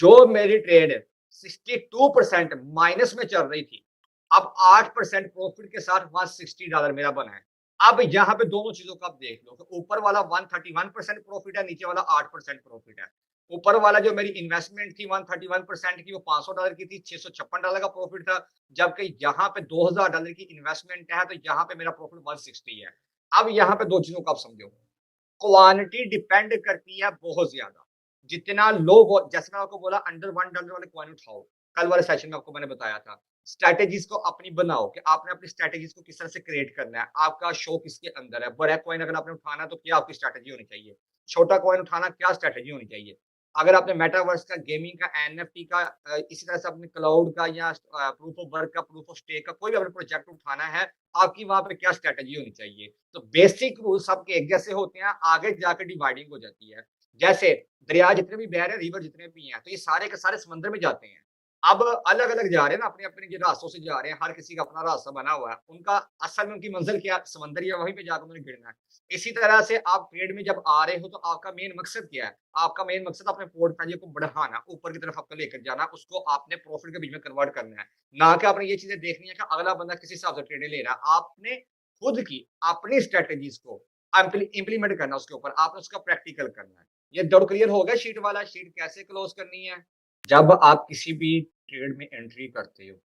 जो मेरी ट्रेड 62% माइनस में चल रही थी, अब 8% प्रॉफिट के साथ $160 मेरा बना है। अब यहाँ पे दोनों चीज़ों को आप देख लो, तो ऊपर वाला 131% प्रॉफिट है, नीचे वाला 8% प्रॉफिट है। ऊपर वाला जो मेरी इन्वेस्टमेंट थी 131% की, वो $500 की थी, $656 का प्रॉफिट था, जबकि यहाँ पे $2000 की इन्वेस्टमेंट है, तो यहाँ पे मेरा प्रॉफिट 160 है। अब यहाँ पे 2 चीज़ों को आप समझो। क्वांटिटी डिपेंड करती है बहुत ज़्यादा। जितना लो वो जैसे मैंने आपको बोला अंडर $1 वाले कॉइन उठाओ। कल वाले सेशन में आपको मैंने बताया था। स्ट्रैटेजीज़ को अपनी बनाओ कि आपने अपनी स्ट्रैटेजीज़ को किस तरह से क्रिएट करना है। आपका शो किसके अंदर है। बड़ा कॉइन अगर आपने उठाना है तो क्या आपकी स्ट्रैटेजी होनी चाहिए। छोटा कॉइन उठाना क्या स्ट्रैटेजी होनी चाहिए। अगर आपने मेटावर्स का, गेमिंग का, एनएफटी का इसी तरह से अपने क्लाउड का या प्रूफ ऑफ वर्क का, प्रूफ ऑफ स्टेक का कोई भी अपना प्रोजेक्ट उठाना है, आपकी वहाँ पे क्या स्ट्रैटेजी होनी चाहिए। तो बेसिक रूल सबके एक जैसे होते हैं, आगे जाकर डिवाइडिंग हो जाती है। जैसे दरिया जितने भी बह रहे हैं, रिवर जितने भी हैं, तो ये सारे के सारे समंदर में जाते हैं। अब अलग-अलग जा रहे हैं ना, अपने-अपने जो रास्तों से जा रहे हैं, हर किसी का अपना रास्ता बना हुआ है। उनका असल में उनकी मंज़िल क्या है? समंदर ही है, वहीं पे जाकर उन्होंने गिरना है। इसी तरह से आप ट्रेड में जब आ रहे हो, तो आपका मेन मकसद क्या है? आपका मेन मकसद अपने पोर्टफोलियो को बढ़ाना, ऊपर की तरफ आपको लेकर जाना, उसको आपने प्रॉफिट के बीच में कन्वर्ट करना है। ना कि आपने ये चीज़ें देखनी है कि अगला बंदा किस हिसाब से ट्रेडें ले रहा है। आपने खुद की अपनी स्ट्रैटेजीज़ को इम्प्लीमेंट करना उसके ऊपर, आपने उसका प्रैक्टिकल करना है। ये डाउट क्लियर हो गया शीट वाला, शीट कैसे क्लोज़ करनी है? जब आप किसी भी ट्रेड में एंट्री करते हो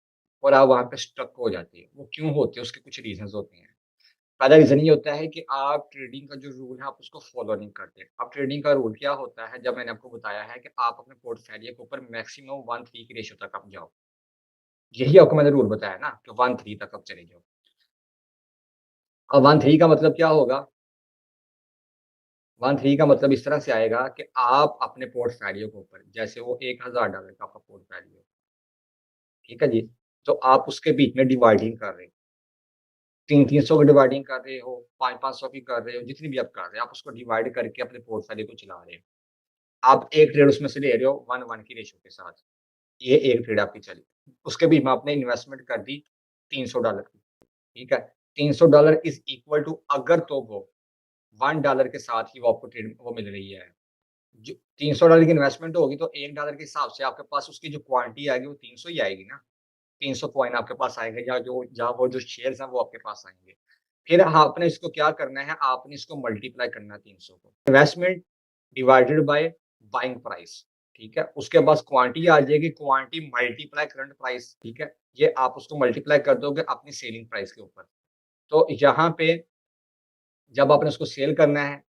और आप वहाँ पे स्टक हो जाते हो, वो क्यों होते हैं? उसके कुछ रीज़न्स होते हैं। पहला रीज़न ये होता है कि आप ट्रेडिंग का जो रूल है, आप उसको फ़ॉलो नहीं करते। अब ट्रेडिंग का रूल क्या होता है, जब मैंने आपको बताया है कि आप अपने पोर्टफोलियो के ऊपर मैक्सिमम 1-3 की रेशियो तक आप जाओ। यही आपको मैंने रूल बताया ना कि 1-3 तक आप चले जाओ। अब 1-3 का मतलब क्या होगा? 1-3 का मतलब इस तरह से आएगा कि आप अपने पोर्टफोलियो के ऊपर जैसे वो $1000 का आपका पोर्टफोलियो है, ठीक है जी? तो आप उसके बीच में डिवाइडिंग कर रहे हो। 300-300 की डिवाइडिंग कर रहे हो, 500-500 की कर रहे हो, जितनी भी आप कर रहे हो, आप उसको डिवाइड करके अपने पोर्टफोलियो को चला रहे हो। आप एक ट्रेड उसमें से ले रहे हो 1-1 की रेशियो के साथ। ये एक ट्रेड आपकी चली। उसके बीच में आपने इन्वेस्टमेंट कर दी $300 की, ठीक है? $300 इज़ इक्वल टू अगर तो वो $1 के साथ ही वो आपको ट्रेड वो मिल रही है। जो $300 की इन्वेस्टमेंट होगी तो $1 के हिसाब से आपके पास उसकी जो क्वांटिटी आएगी वो 300 ही आएगी ना। 300 कॉइन आपके पास आएँगे या जो जहाँ वो जो शेयर्स हैं वो आपके पास आएँगे। फिर आपने इसको क्या करना है, आपने इसको मल्टीप्लाई करना है 300 को। Investment divided by buying price, ठीक है? उसके पास क्वांटिटी आ जाएगी, क्वांटिटी मल्टीप्लाई करंट प्राइस, ठीक है? ये आप उसको मल्टीप्लाई कर दोगे अपनी सेलिंग प्राइस के ऊपर। तो यहाँ पे जब आपने उसको सेल करना है,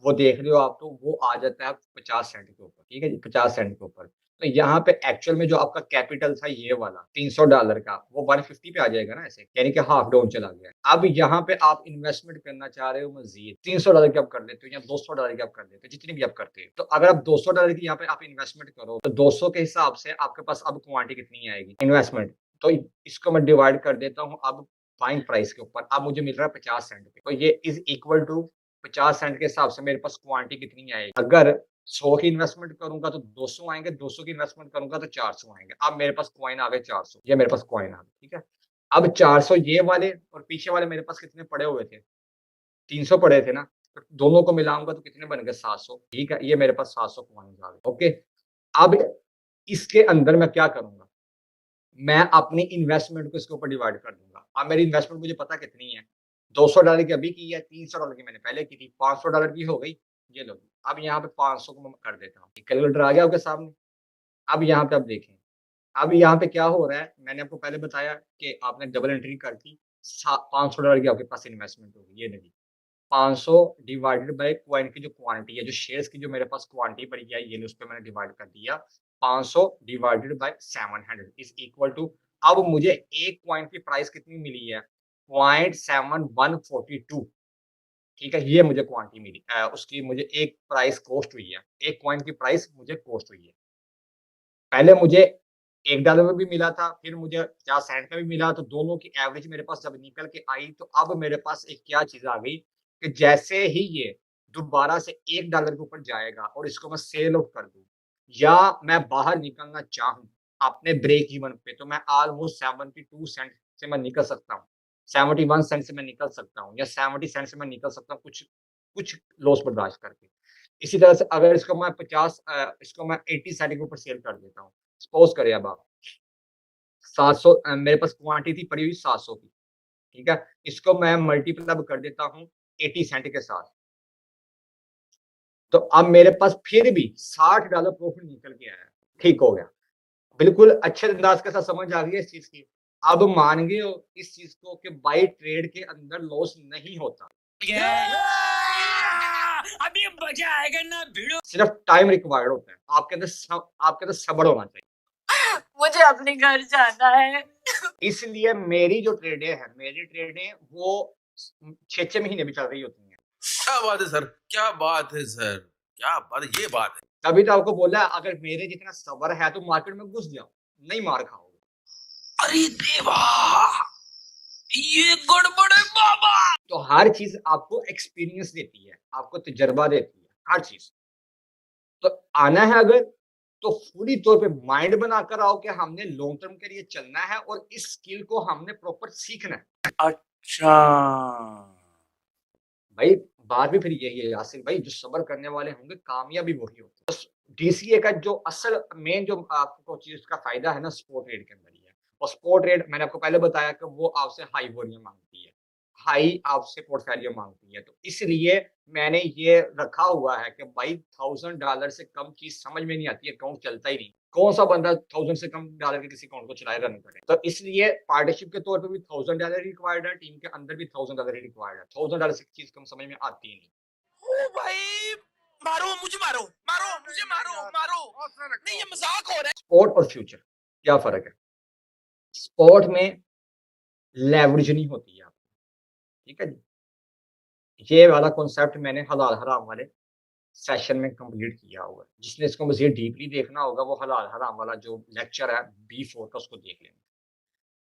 वो देख रहे हो आप तो वो आ जाता है 50 सेंट के ऊपर, ठीक है जी? 50 सेंट के ऊपर। तो यहाँ पे एक्चुअल में जो आपका कैपिटल था ये वाला $300 का, वो 150 पे आ जाएगा ना ऐसे, यानी कि हाफ डाउन चला गया। अब यहाँ पे आप इन्वेस्टमेंट करना चाह रहे हो मज़ीद, $300 की आप कर लेते हो या $200 की आप कर लेते हो, जितनी भी आप करते हो। तो अगर आप $200 की यहाँ पे आप इन्वेस्टमेंट करो, तो 200 के हिसाब से आपके पास अब क्वांटिटी कितनी आएगी इन्वेस्टमेंट। तो इसको मैं डिवाइड कर देता हूँ अब बाइंग प्राइस के ऊपर, अब मुझे मिल रहा है 50 सेंट पे, तो ये इज़ इक्वल टू 50 सेंट के हिसाब से मेरे पास क्वांटिटी कितनी आएगी? अगर 100 की इन्वेस्टमेंट करूँगा तो 200 आएँगे, 200 की इन्वेस्टमेंट करूँगा तो 400 आएँगे। अब मेरे पास कॉइन आ गए 400, ये मेरे पास कॉइन आ गए, ठीक है? अब 400 ये वाले और पीछे वाले मेरे पास कितने पड़े हुए थे? 300 पड़े थे ना? तो दोनों को मिलाऊँगा तो कितने बन गए? 700, ठीक है? ये मेरे पास 700 कॉइन्स आ गए, ओके? अब इसके अंदर मैं क्या करूँगा? मैं अपनी इन्वेस्टमेंट को इसके ऊपर डिवाइड कर दूँगा। अब मेरी इन्वेस्टमेंट मुझे पता कितनी है, $200 की अभी की है, $300 की मैंने पहले की थी, $500 की हो गई, ये लो। अब यहाँ पे 500 को मैं कर देता हूँ। कैलकुलेटर आ गया आपके सामने? अब यहाँ पे आप देखें, अब यहाँ पे क्या हो रहा है, मैंने आपको पहले बताया कि आपने डबल एंट्री कर दी, सा $500 की आपके पास इन्वेस्टमेंट होगी, ये देखिए। 500 डिवाइडेड बाय कॉइन की जो क्वांटिटी है, जो शेयर्स की जो मेरे पास क्वांटिटी पड़ी है, ये उसपे मैंने डिवाइड कर दिया। 500 divided by 700 is equal to अब मुझे एक कॉइन की प्राइस कितनी मिली है? 0.7142 ठीक है? ये मुझे क्वांटिटी मिली उसकी मुझे एक प्राइस कॉस्ट हुई है। एक कॉइन की प्राइस मुझे कॉस्ट हुई है। पहले मुझे $1 में भी मिला था, फिर मुझे 50 सेंट में भी मिला, तो दोनों की एवरेज मेरे पास जब निकल के आई, तो अब मेरे पास एक क्या चीज़ आ गई कि जैसे ही ये दोबारा से $1 के ऊपर जाएगा और इसको मैं सेल आउट कर दूँ या मैं बाहर निकलना चाहूँ अपने ब्रेक इवन पे, तो मैं ऑलमोस्ट 72 सेंट से मैं निकल सकता हूँ। 71 सेंट से मैं निकल सकता हूँ या 70 सेंट से मैं निकल सकता हूँ, कुछ कुछ लॉस बर्दाश्त करके। इसी तरह से अगर इसको मैं 80 सेंट के ऊपर सेल कर देता हूँ। सपोज़ करें अब आप 700 मेरे पास क्वांटिटी थी पड़ी हुई 700 की, ठीक है? इसको मैं मल्टीप्लाई अब कर देता हूँ 80 सेंट के साथ। तो अब मेरे पास फिर भी $60 प्रॉफ़िट निकल के आया है। ठीक हो गया। बिल्कुल अच्छे अंदाज़ के साथ समझ आ गई है इस चीज़ की। अब मान गए हो इस चीज़ को कि बाय ट्रेड के अंदर लॉस नहीं होता। अभी मजा आएगा ना भिड़ो। सिर्फ़ टाइम रिक्वायर्ड होता है। आपके अंदर सब्र होना चाहिए। मुझे अपने घर जाना है। इसलिए मेरी ट्रेडें वो 6-6 महीने भी चल रही होती हैं। क्या बात है सर! क्या बात है सर! क्या बात है! ये बात है। तभी तो आपको बोला अगर मेरे जितना सब्र है तो मार्केट में घुस जाओ, नहीं मार खाओगे। अरे देवा! ये गड़बड़ है बाबा! तो हर चीज़ आपको एक्सपीरियंस देती है, आपको तजुर्बा देती है, हर चीज़। तो आना है अगर, तो पूरी तौर पे माइंड बनाकर आओ कि हमने लॉन्ग टर्म के लिए चलना है और इस स्किल को हमने प्रॉपर सीखना है। अच्छा। भाई बात भी फिर यही है यासिर भाई, जो सब्र करने वाले होंगे कामयाबी वही होती है। बस डीसीए का जो असल मेन जो आपको चीज़ का फ़ायदा है ना स्पॉट ट्रेड के अंदर ही है। और स्पॉट ट्रेड मैंने आपको पहले बताया कि वो आपसे हाई वॉल्यूम माँगती है, हाई आपसे पोर्टफोलियो माँगती है। तो इसलिए मैंने ये रखा हुआ है कि भाई $1000 से कम चीज़ समझ में नहीं आती है, अकाउंट चलता ही नहीं। कौन-सा बंदा 1000 से कम डॉलर के किसी अकाउंट को चलाए रन करे। तो इसलिए पार्टनरशिप के तौर पे भी $1000 रिक्वायर्ड है, टीम के अंदर भी $1000 ही रिक्वायर्ड है। $1000 से चीज़ कम समझ में आती ही नहीं। ओ भाई! मारो मुझे मारो! मारो मुझे मारो! मारो! नहीं ये मज़ाक हो रहा है। स्पॉट और फ्यूचर क्या फ़र्क है? स्पॉट में लेवरेज नहीं होती है आपकी, ठीक है जी? ये वाला कॉन्सेप्ट मैंने हलाल-हराम वाले सेशन में कंप्लीट किया हुआ है। जिसने इसको मज़ीद डीपली देखना होगा वो हलाल-हराम वाला जो लेक्चर है बी4 का उसको देख लेना।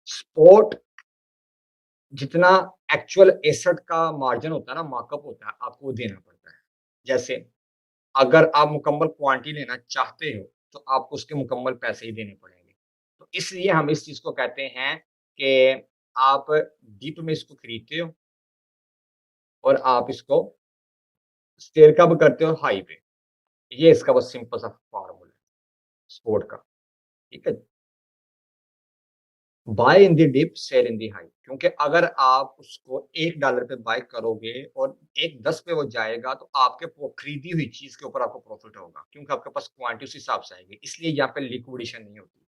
स्पॉट जितना एक्चुअल एसेट का मार्जिन होता है ना, मार्कअप होता है, आपको वो देना पड़ता है। जैसे अगर आप मुकम्मल क्वांटिटी लेना चाहते हो, तो आपको उसके मुकम्मल पैसे ही देने पड़ेंगे। तो इसलिए हम इस चीज़ को कहते हैं कि आप डिप में इसको खरीदते हो और आप इसको सेल कब करते हो? हाई पे। ये इसका बस सिंपल सा फ़ॉर्मूला है स्पॉट का, ठीक है? Buy in the dip, sell in the high क्योंकि अगर आप उसको $1 पे बाय करोगे और 1.10 पे वो जाएगा तो आपके खरीदी हुई चीज़ के ऊपर आपको प्रॉफ़िट होगा क्योंकि आपके पास क्वांटिटी उस हिसाब से आएगी। इसलिए यहाँ पे लिक्विडेशन नहीं होती।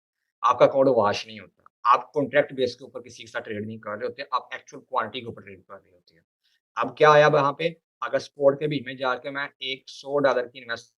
आपका अकाउंट वॉश नहीं होता। आप कॉन्ट्रैक्ट बेस के ऊपर किसी के साथ ट्रेड नहीं कर रहे होते, आप एक्चुअल क्वांटिटी के ऊपर ट्रेड कर रहे होते हैं। अब क्या आया वहाँ पे, अगर स्पॉट के भी में जाके मैं एक $100 की इन्वेस्ट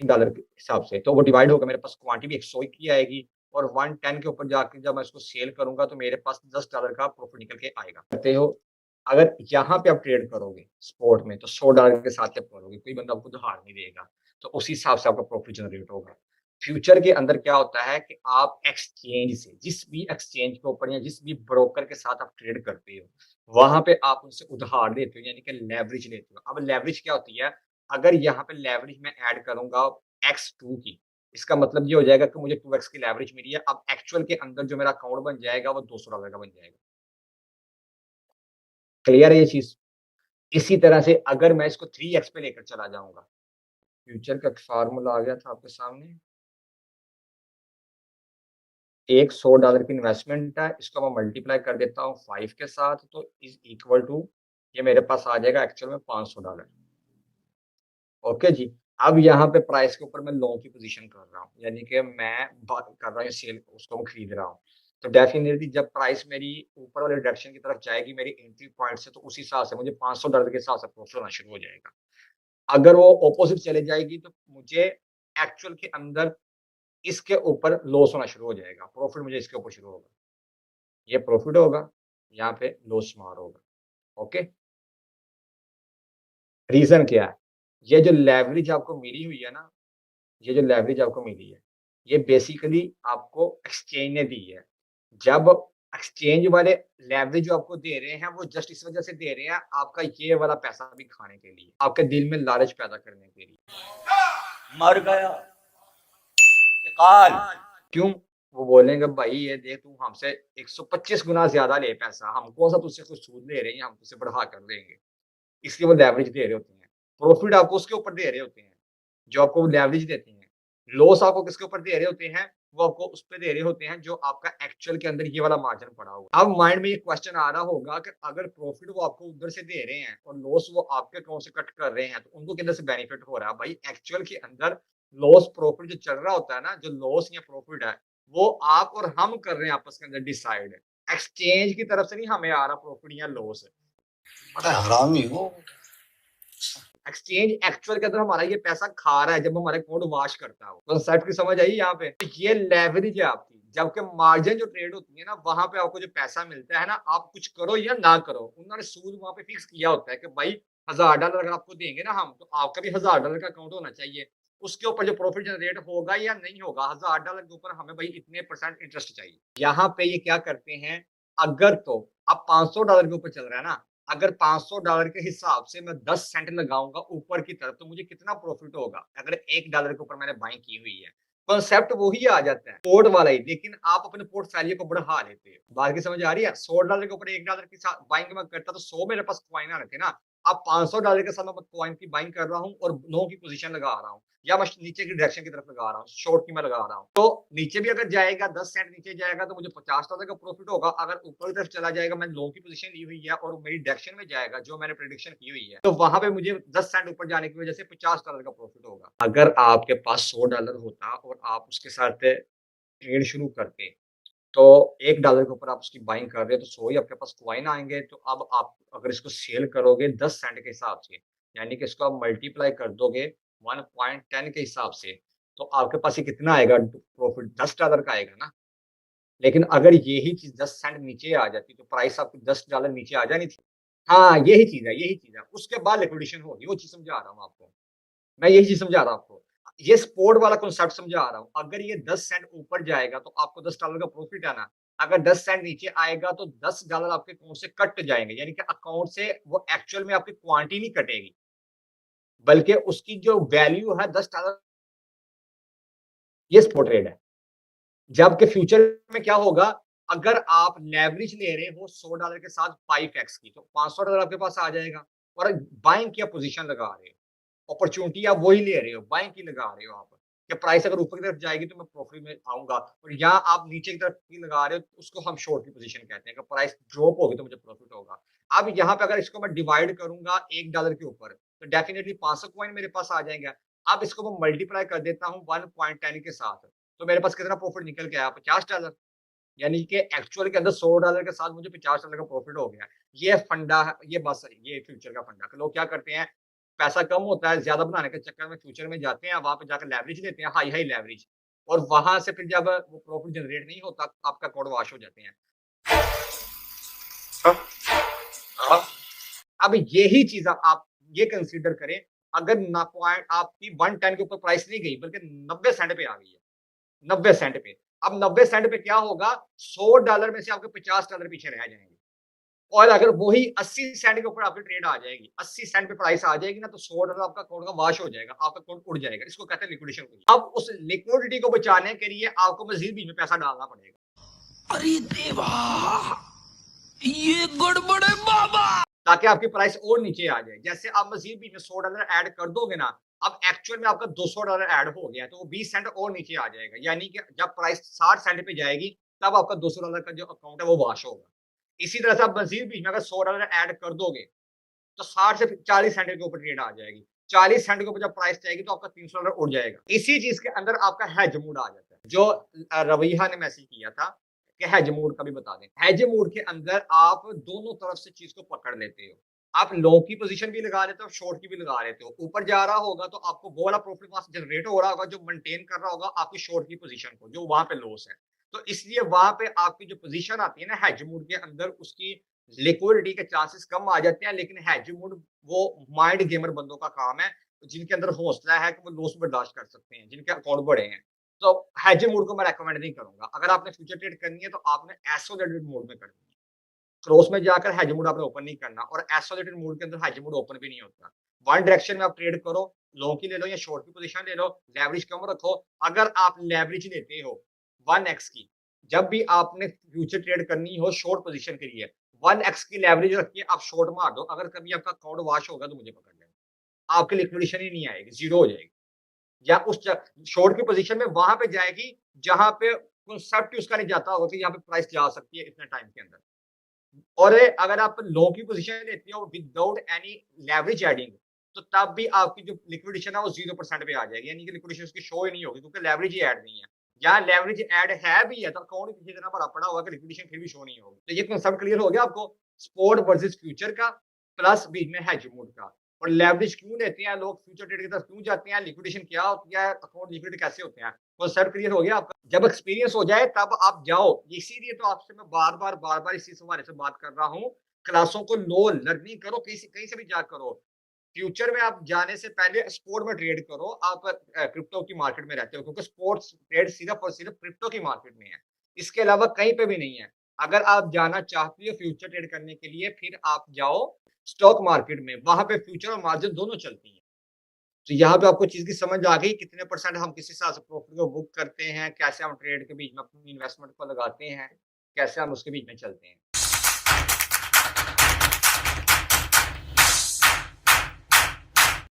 $3 के हिसाब से, तो वो डिवाइड होकर मेरे पास क्वांटिटी 100 की आएगी और 110 के ऊपर जाके जब मैं इसको सेल करूँगा तो मेरे पास $10 का प्रॉफिट निकल के आएगा। करते हो, अगर यहाँ पे आप ट्रेड करोगे स्पॉट में तो $100 के साथ आप करोगे, कोई बंदा आपको उधार नहीं देगा, तो उसी हिसाब से आपका प्रॉफिट जनरेट होगा। फ्यूचर के अंदर क्या होता है कि आप एक्सचेंज से जिस भी एक्सचेंज के ऊपर या जिस भी ब्रोकर के साथ आप ट्रेड करते हो, वहाँ पे आप उनसे उधार लेते हो यानी कि लेवरेज लेते हो। अब लेवरेज क्या होती है? अगर यहाँ पे लेवरेज मैं ऐड करूँगा x2 की, इसका मतलब ये हो जाएगा कि मुझे 2x की लेवरेज मिली है। अब एक्चुअल के अंदर जो मेरा अकाउंट बन जाएगा वो $200 का बन जाएगा। क्लियर है ये चीज़? इसी तरह से अगर मैं इसको 3x पे लेकर चला जाऊँगा, फ्यूचर का फ़ॉर्मूला आ गया था आपके सामने। एक $100 की इन्वेस्टमेंट है, इसको मैं मल्टीप्लाई कर देता हूँ 5 के साथ तो इज़ इक्वल टू ये मेरे पास आ जाएगा एक्चुअल में $500। ओके जी। अब यहाँ पे प्राइस के ऊपर मैं लॉन्ग की पोज़ीशन कर रहा हूँ, यानी कि मैं बात कर रहा हूँ सेल उसको मैं खरीद रहा हूँ। तो डेफ़िनिटली जब प्राइस मेरी ऊपर वाले डायरेक्शन की तरफ जाएगी मेरी एंट्री पॉइंट से तो उस हिसाब से मुझे $500 के हिसाब से प्रॉफ़िट होना शुरू हो जाएगा। अगर वो अपोज़िट चले जाएगी तो मुझे एक्चुअल के अंदर इसके ऊपर लॉस होना शुरू हो जाएगा, प्रॉफ़िट मुझे इसके ऊपर शुरू होगा। ये प्रॉफ़िट होगा, यहाँ पे लॉस मार होगा। ओके? रीज़न क्या है? ये जो लेवरेज आपको मिली हुई है ना ये जो लेवरेज आपको मिली है, ये बेसिकली आपको एक्सचेंज ने दी है। जब एक्सचेंज वाले लेवरेज जो आपको दे रहे हैं, वो जस्ट इस वजह से दे रहे हैं, आपका ये वाला पैसा भी खाने के लिए, आपके दिल में लालच पैदा करने के लिए। मर गया, इंतकाल। क्यों? वो बोलेंगे भाई ये देख तू हमसे 125 गुना ज़्यादा ले पैसा, हम कौन-सा तुझसे कुछ सूद ले रहे हैं, हम तुझसे बढ़ा कर लेंगे। इसलिए वो लेवरेज दे रहे होते हैं। प्रॉफिट आपको उसके ऊपर दे रहे होते हैं, जो आपको लेवरेज देते हैं। लॉस आपको किसके ऊपर दे रहे होते हैं, वो आपको उस पे दे रहे होते हैं जो आपका एक्चुअल के अंदर ये वाला मार्जिन पड़ा हुआ है। अब माइंड में ये क्वेश्चन आ रहा होगा कि अगर प्रॉफिट वो आपको उधर से दे रहे हैं और लॉस वो आपके अकाउंट से कट कर रहे हैं, तो उनको किधर से बेनिफिट हो रहा है? भाई एक्चुअल के अंदर लॉस प्रॉफिट जो चल रहा होता है ना, जो लॉस या प्रॉफिट है, वो आप और हम कर रहे हैं आपस के अंदर डिसाइड। एक्सचेंज की तरफ से नहीं हमें आ रहा प्रॉफिट या लॉस। बड़ा हरामी हो। एक्सचेंज एक्चुअल के अंदर हमारा ये पैसा खा रहा है जब हमारे कोड वॉश करता है। कॉन्सेप्ट की समझ आई यहाँ पे? तो ये लेवरेज है आपकी। जबकि मार्जिन जो ट्रेड होती है ना, वहां पे आपको जो पैसा मिलता है ना, आप कुछ करो या ना करो, उन्होंने सूद वहां पे फिक्स किया होता है कि भाई $1000 अगर आपको देंगे ना हम, तो आपका भी $1000 का अकाउंट होना चाहिए। उसके ऊपर जो प्रॉफिट जनरेट होगा या नहीं होगा, $1000 के ऊपर हमें भाई इतने % इंटरेस्ट चाहिए। यहाँ पे ये क्या करते हैं, अगर तो अब $500 के ऊपर चल रहा है ना, अगर $500 के हिसाब से मैं 10 सेंट लगाऊँगा ऊपर की तरफ, तो मुझे कितना प्रॉफिट होगा? अगर $1 के ऊपर मैंने बाइंग की हुई है। कॉन्सेप्ट वही आ जाता है, पोर्ट वाला ही, लेकिन आप अपने पोर्टफोलियो को बढ़ा लेते हो। बात की समझ आ रही है? $100 के ऊपर $1 के साथ बाइंग मैं करता तो 100 मेरे पास कॉइन आ रहे थे ना। अब $500 के साथ मैं कॉइन की बाइंग कर रहा हूँ और नो की पोज़ीशन लगा रहा हूँ, या मैं नीचे की डायरेक्शन की तरफ लगा रहा हूँ, शॉर्ट की मैं लगा रहा हूँ। तो नीचे भी अगर जाएगा, 10 सेंट नीचे जाएगा तो मुझे $50 का प्रॉफिट होगा। अगर ऊपर की तरफ चला जाएगा, मैंने लॉन्ग की पोज़ीशन ली हुई है और मेरी डायरेक्शन में जाएगा, जो मैंने प्रेडिक्शन की हुई है, तो वहाँ पे मुझे 10 सेंट ऊपर जाने की वजह से $50 का प्रॉफिट होगा। अगर आपके पास $100 होता और आप उसके साथ ट्रेड शुरू करते, तो $1 के ऊपर आप उसकी बाइंग कर रहे हो, तो 100 ही आपके पास कॉइन आएँगे। तो अब आप अगर इसको सेल करोगे 10 सेंट के हिसाब से, यानी कि इसको आप मल्टीप्लाई कर दोगे 1.10 के हिसाब से, तो आपके पास ये कितना आएगा प्रॉफिट? $10 का आएगा ना। लेकिन अगर यही चीज़ 10 सेंट नीचे आ जाती, तो प्राइस आपकी $10 नीचे आ जानी थी। हाँ, यही चीज़ है, यही चीज़ है। उसके बाद लिक्विडेशन होगी, वो चीज़ समझा रहा हूँ आपको। मैं यही चीज़ समझा रहा हूँ आपको। ये सपोर्ट वाला कॉन्सेप्ट समझा रहा हूँ। अगर ये 10 सेंट ऊपर जाएगा, तो आपको $10 का प्रॉफिट है ना। अगर 10 सेंट नीचे आएगा, तो $10 आपके अकाउंट से कट जाएँगे, यानी कि अकाउंट से वो एक्चुअल में आपकी क्वांटिटी नहीं कटेगी, बल्कि उसकी जो वैल्यू है $10, ये स्पॉट रेट है। जबकि फ्यूचर में क्या होगा, अगर आप लेवरेज ले रहे हो $100 के साथ 5x की, तो $500 आपके पास आ जाएगा और बाइंग की पोजीशन लगा रहे हो। अपॉर्चुनिटी आप वही ले रहे हो, बाइंग की लगा रहे हो आप। कि प्राइस अगर ऊपर की तरफ जाएगी तो मैं प्रॉफिट में आऊँगा, और यहाँ आप नीचे की तरफ की लगा रहे हो, तो उसको हम शॉर्ट की पोजीशन कहते हैं कि प्राइस ड्रॉप होगी तो मुझे प्रॉफिट होगा। अब यहाँ पे अगर इसको मैं डिवाइड करूँगा $1 के ऊपर, तो डेफिनिटली 500 कॉइन मेरे पास आ जाएँगे। अब इसको मैं मल्टीप्लाई कर देता हूँ 1.10 के साथ, तो मेरे पास कितना प्रॉफिट निकल के आया? $50। यानी कि एक्चुअल के अंदर $100 के साथ मुझे $50 का प्रॉफिट हो गया। ये फंडा है, ये बस ये फ्यूचर का फंडा। लोग क्या करते हैं, पैसा कम होता है, ज़्यादा बनाने के चक्कर में फ्यूचर में जाते हैं, वहाँ पे जाकर लेवरेज लेते हैं, हाई लेवरेज, और वहाँ से फिर जब वो प्रॉफिट जनरेट नहीं होता, आपका कोड वॉश हो जाते हैं। हाँ, हाँ। अब यही चीज़ आप ये कंसीडर करें, अगर ना पॉइंट आपकी 110 के ऊपर प्राइस नहीं गई, बल्कि 90 सेंट पे आ गई है। 90 सेंट पे। अब 90 सेंट पे क्या होगा, $100 में से आपके $50 पीछे रह जाएँगे। और अगर वही 80 सेंट के ऊपर आपकी ट्रेड आ जाएगी, 80 सेंट पे प्राइस आ जाएगी ना, तो $100 आपका अकाउंट का वॉश हो जाएगा, आपका अकाउंट उड़ जाएगा। इसको कहते हैं लिक्विडेशन हुई। अब उस लिक्विडिटी को बचाने के लिए आपको मज़ीद बीच में पैसा डालना पड़ेगा। अरे देवा, ये गड़बड़ है बाबा। ताकि आपकी प्राइस और नीचे आ जाए। जैसे आप मज़ीद बीच में $100 ऐड कर दोगे ना, अब एक्चुअल में आपका $200 ऐड हो गया, तो वो 20 सेंट और नीचे आ जाएगा। यानी कि जब प्राइस 60 सेंट पे जाएगी, तब आपका $200 का जो अकाउंट है वो वॉश होगा। इसी तरह से आप मज़ीद बीच में अगर $100 ऐड कर दोगे, तो 60 से 40 सेंट के ऊपर ट्रेड आ जाएगी। 40 सेंट के ऊपर जब प्राइस जाएगी, तो आपका $300 उड़ जाएगा। इसी चीज़ के अंदर आपका हेज मोड आ जाता है, जो रवैया ने मैसेज किया था कि हेज मोड का भी बता दें। हेज मोड के अंदर आप दोनों तरफ से चीज़ को पकड़ लेते हो। आप लॉन्ग की पोज़ीशन भी लगा लेते हो, शॉर्ट की भी लगा लेते हो। ऊपर जा रहा होगा, तो आपको वो वाला प्रॉफिट वहाँ से जनरेट हो रहा होगा, जो मेंटेन कर रहा होगा आपकी शॉर्ट की पोज़ीशन को, जो वहाँ पे लॉस है। तो इसलिए वहाँ पे आपकी जो पोज़ीशन आती है ना हेज मोड के अंदर, उसकी लिक्विडिटी के चांसेस कम आ जाते हैं, लेकिन हेज मोड वो माइंड गेमर बंदों का काम है, जिनके अंदर हौसला है कि वो लॉस बर्दाश्त कर सकते हैं, जिनके अकाउंट बड़े हैं। तो हेजिंग मोड को मैं रिकमेंड नहीं करूँगा। अगर आपने फ्यूचर ट्रेड करनी है तो आपने आइसोलेटेड मोड में करनी है। क्रॉस में जाकर हेज मोड आपने ओपन नहीं करना और आइसोलेटेड मोड के अंदर हेज मोड ओपन भी नहीं होता। वन डायरेक्शन में आप ट्रेड करो, लॉन्ग की ले लो या शॉर्ट की पोजीशन ले लो, लेवरेज कम रखो। अगर आप लेवरेज लेते हो 1x की, जब भी आपने फ्यूचर ट्रेड करनी हो शॉर्ट पोजीशन के लिए, 1x की लेवरेज रखिए, आप शॉर्ट मार दो। अगर कभी आपका अकाउंट वॉश होगा तो मुझे पकड़ लेना। आपकी लिक्विडेशन ही नहीं आएगी, ज़ीरो हो जाएगी। या उस ज शॉर्ट की पोजीशन में वहाँ पे जाएगी जहाँ पे कांसेप्ट उसका नहीं जाता होगा कि यहाँ पे प्राइस जा सकती है इतने टाइम के अंदर। और अगर आप लॉन्ग की पोजीशन लेते हो विदाउट एनी लेवरेज एडिंग, तो तब भी आपकी जो लिक्विडेशन है वो 0% पे आ जाएगी। यानी कि लिक्विडेशन उसकी शो ही नहीं होगी क्योंकि लेवरेज ही ऐड नहीं है। या लेवरेज ऐड है भी है तो अकाउंट किसी तरह भरा पड़ा होगा कि लिक्विडेशन फिर भी शो नहीं होगी। तो ये कांसेप्ट क्लियर हो गया आपको? स्पॉट वर्सेस फ्यूचर का, प्लस बीच में हेज मोड का। और लेवरेज क्यों लेते हैं लोग, फ्यूचर ट्रेड की तरफ क्यों जाते हैं, लिक्विडेशन क्या होती है, अकाउंट लिक्विड कैसे होते हैं? कांसेप्ट क्लियर हो गया आपका? जब एक्सपीरियंस हो जाए तब आप जाओ। इसीलिए तो आपसे मैं बार-बार इसी हवाले से बात कर रहा हूँ। क्लासों को लो, लर्निंग करो, कहीं से भी जा करो। फ्यूचर में आप जाने से पहले स्पोर्ट में ट्रेड करो। आप क्रिप्टो की मार्केट में रहते हो क्योंकि स्पोर्ट्स ट्रेड सिर्फ और सिर्फ क्रिप्टो की मार्केट में है। इसके अलावा कहीं पे भी नहीं है। अगर आप जाना चाहते हो फ्यूचर ट्रेड करने के लिए, फिर आप जाओ स्टॉक मार्केट में। वहाँ पे फ्यूचर और मार्जिन दोनों चलती हैं। तो यहाँ पे आपको चीज़ की समझ आ गई कितने परसेंट हम किस हिसाब से प्रॉफिट को बुक करते हैं, कैसे हम ट्रेड के बीच में अपनी इन्वेस्टमेंट को लगाते हैं, कैसे हम उसके बीच में चलते हैं।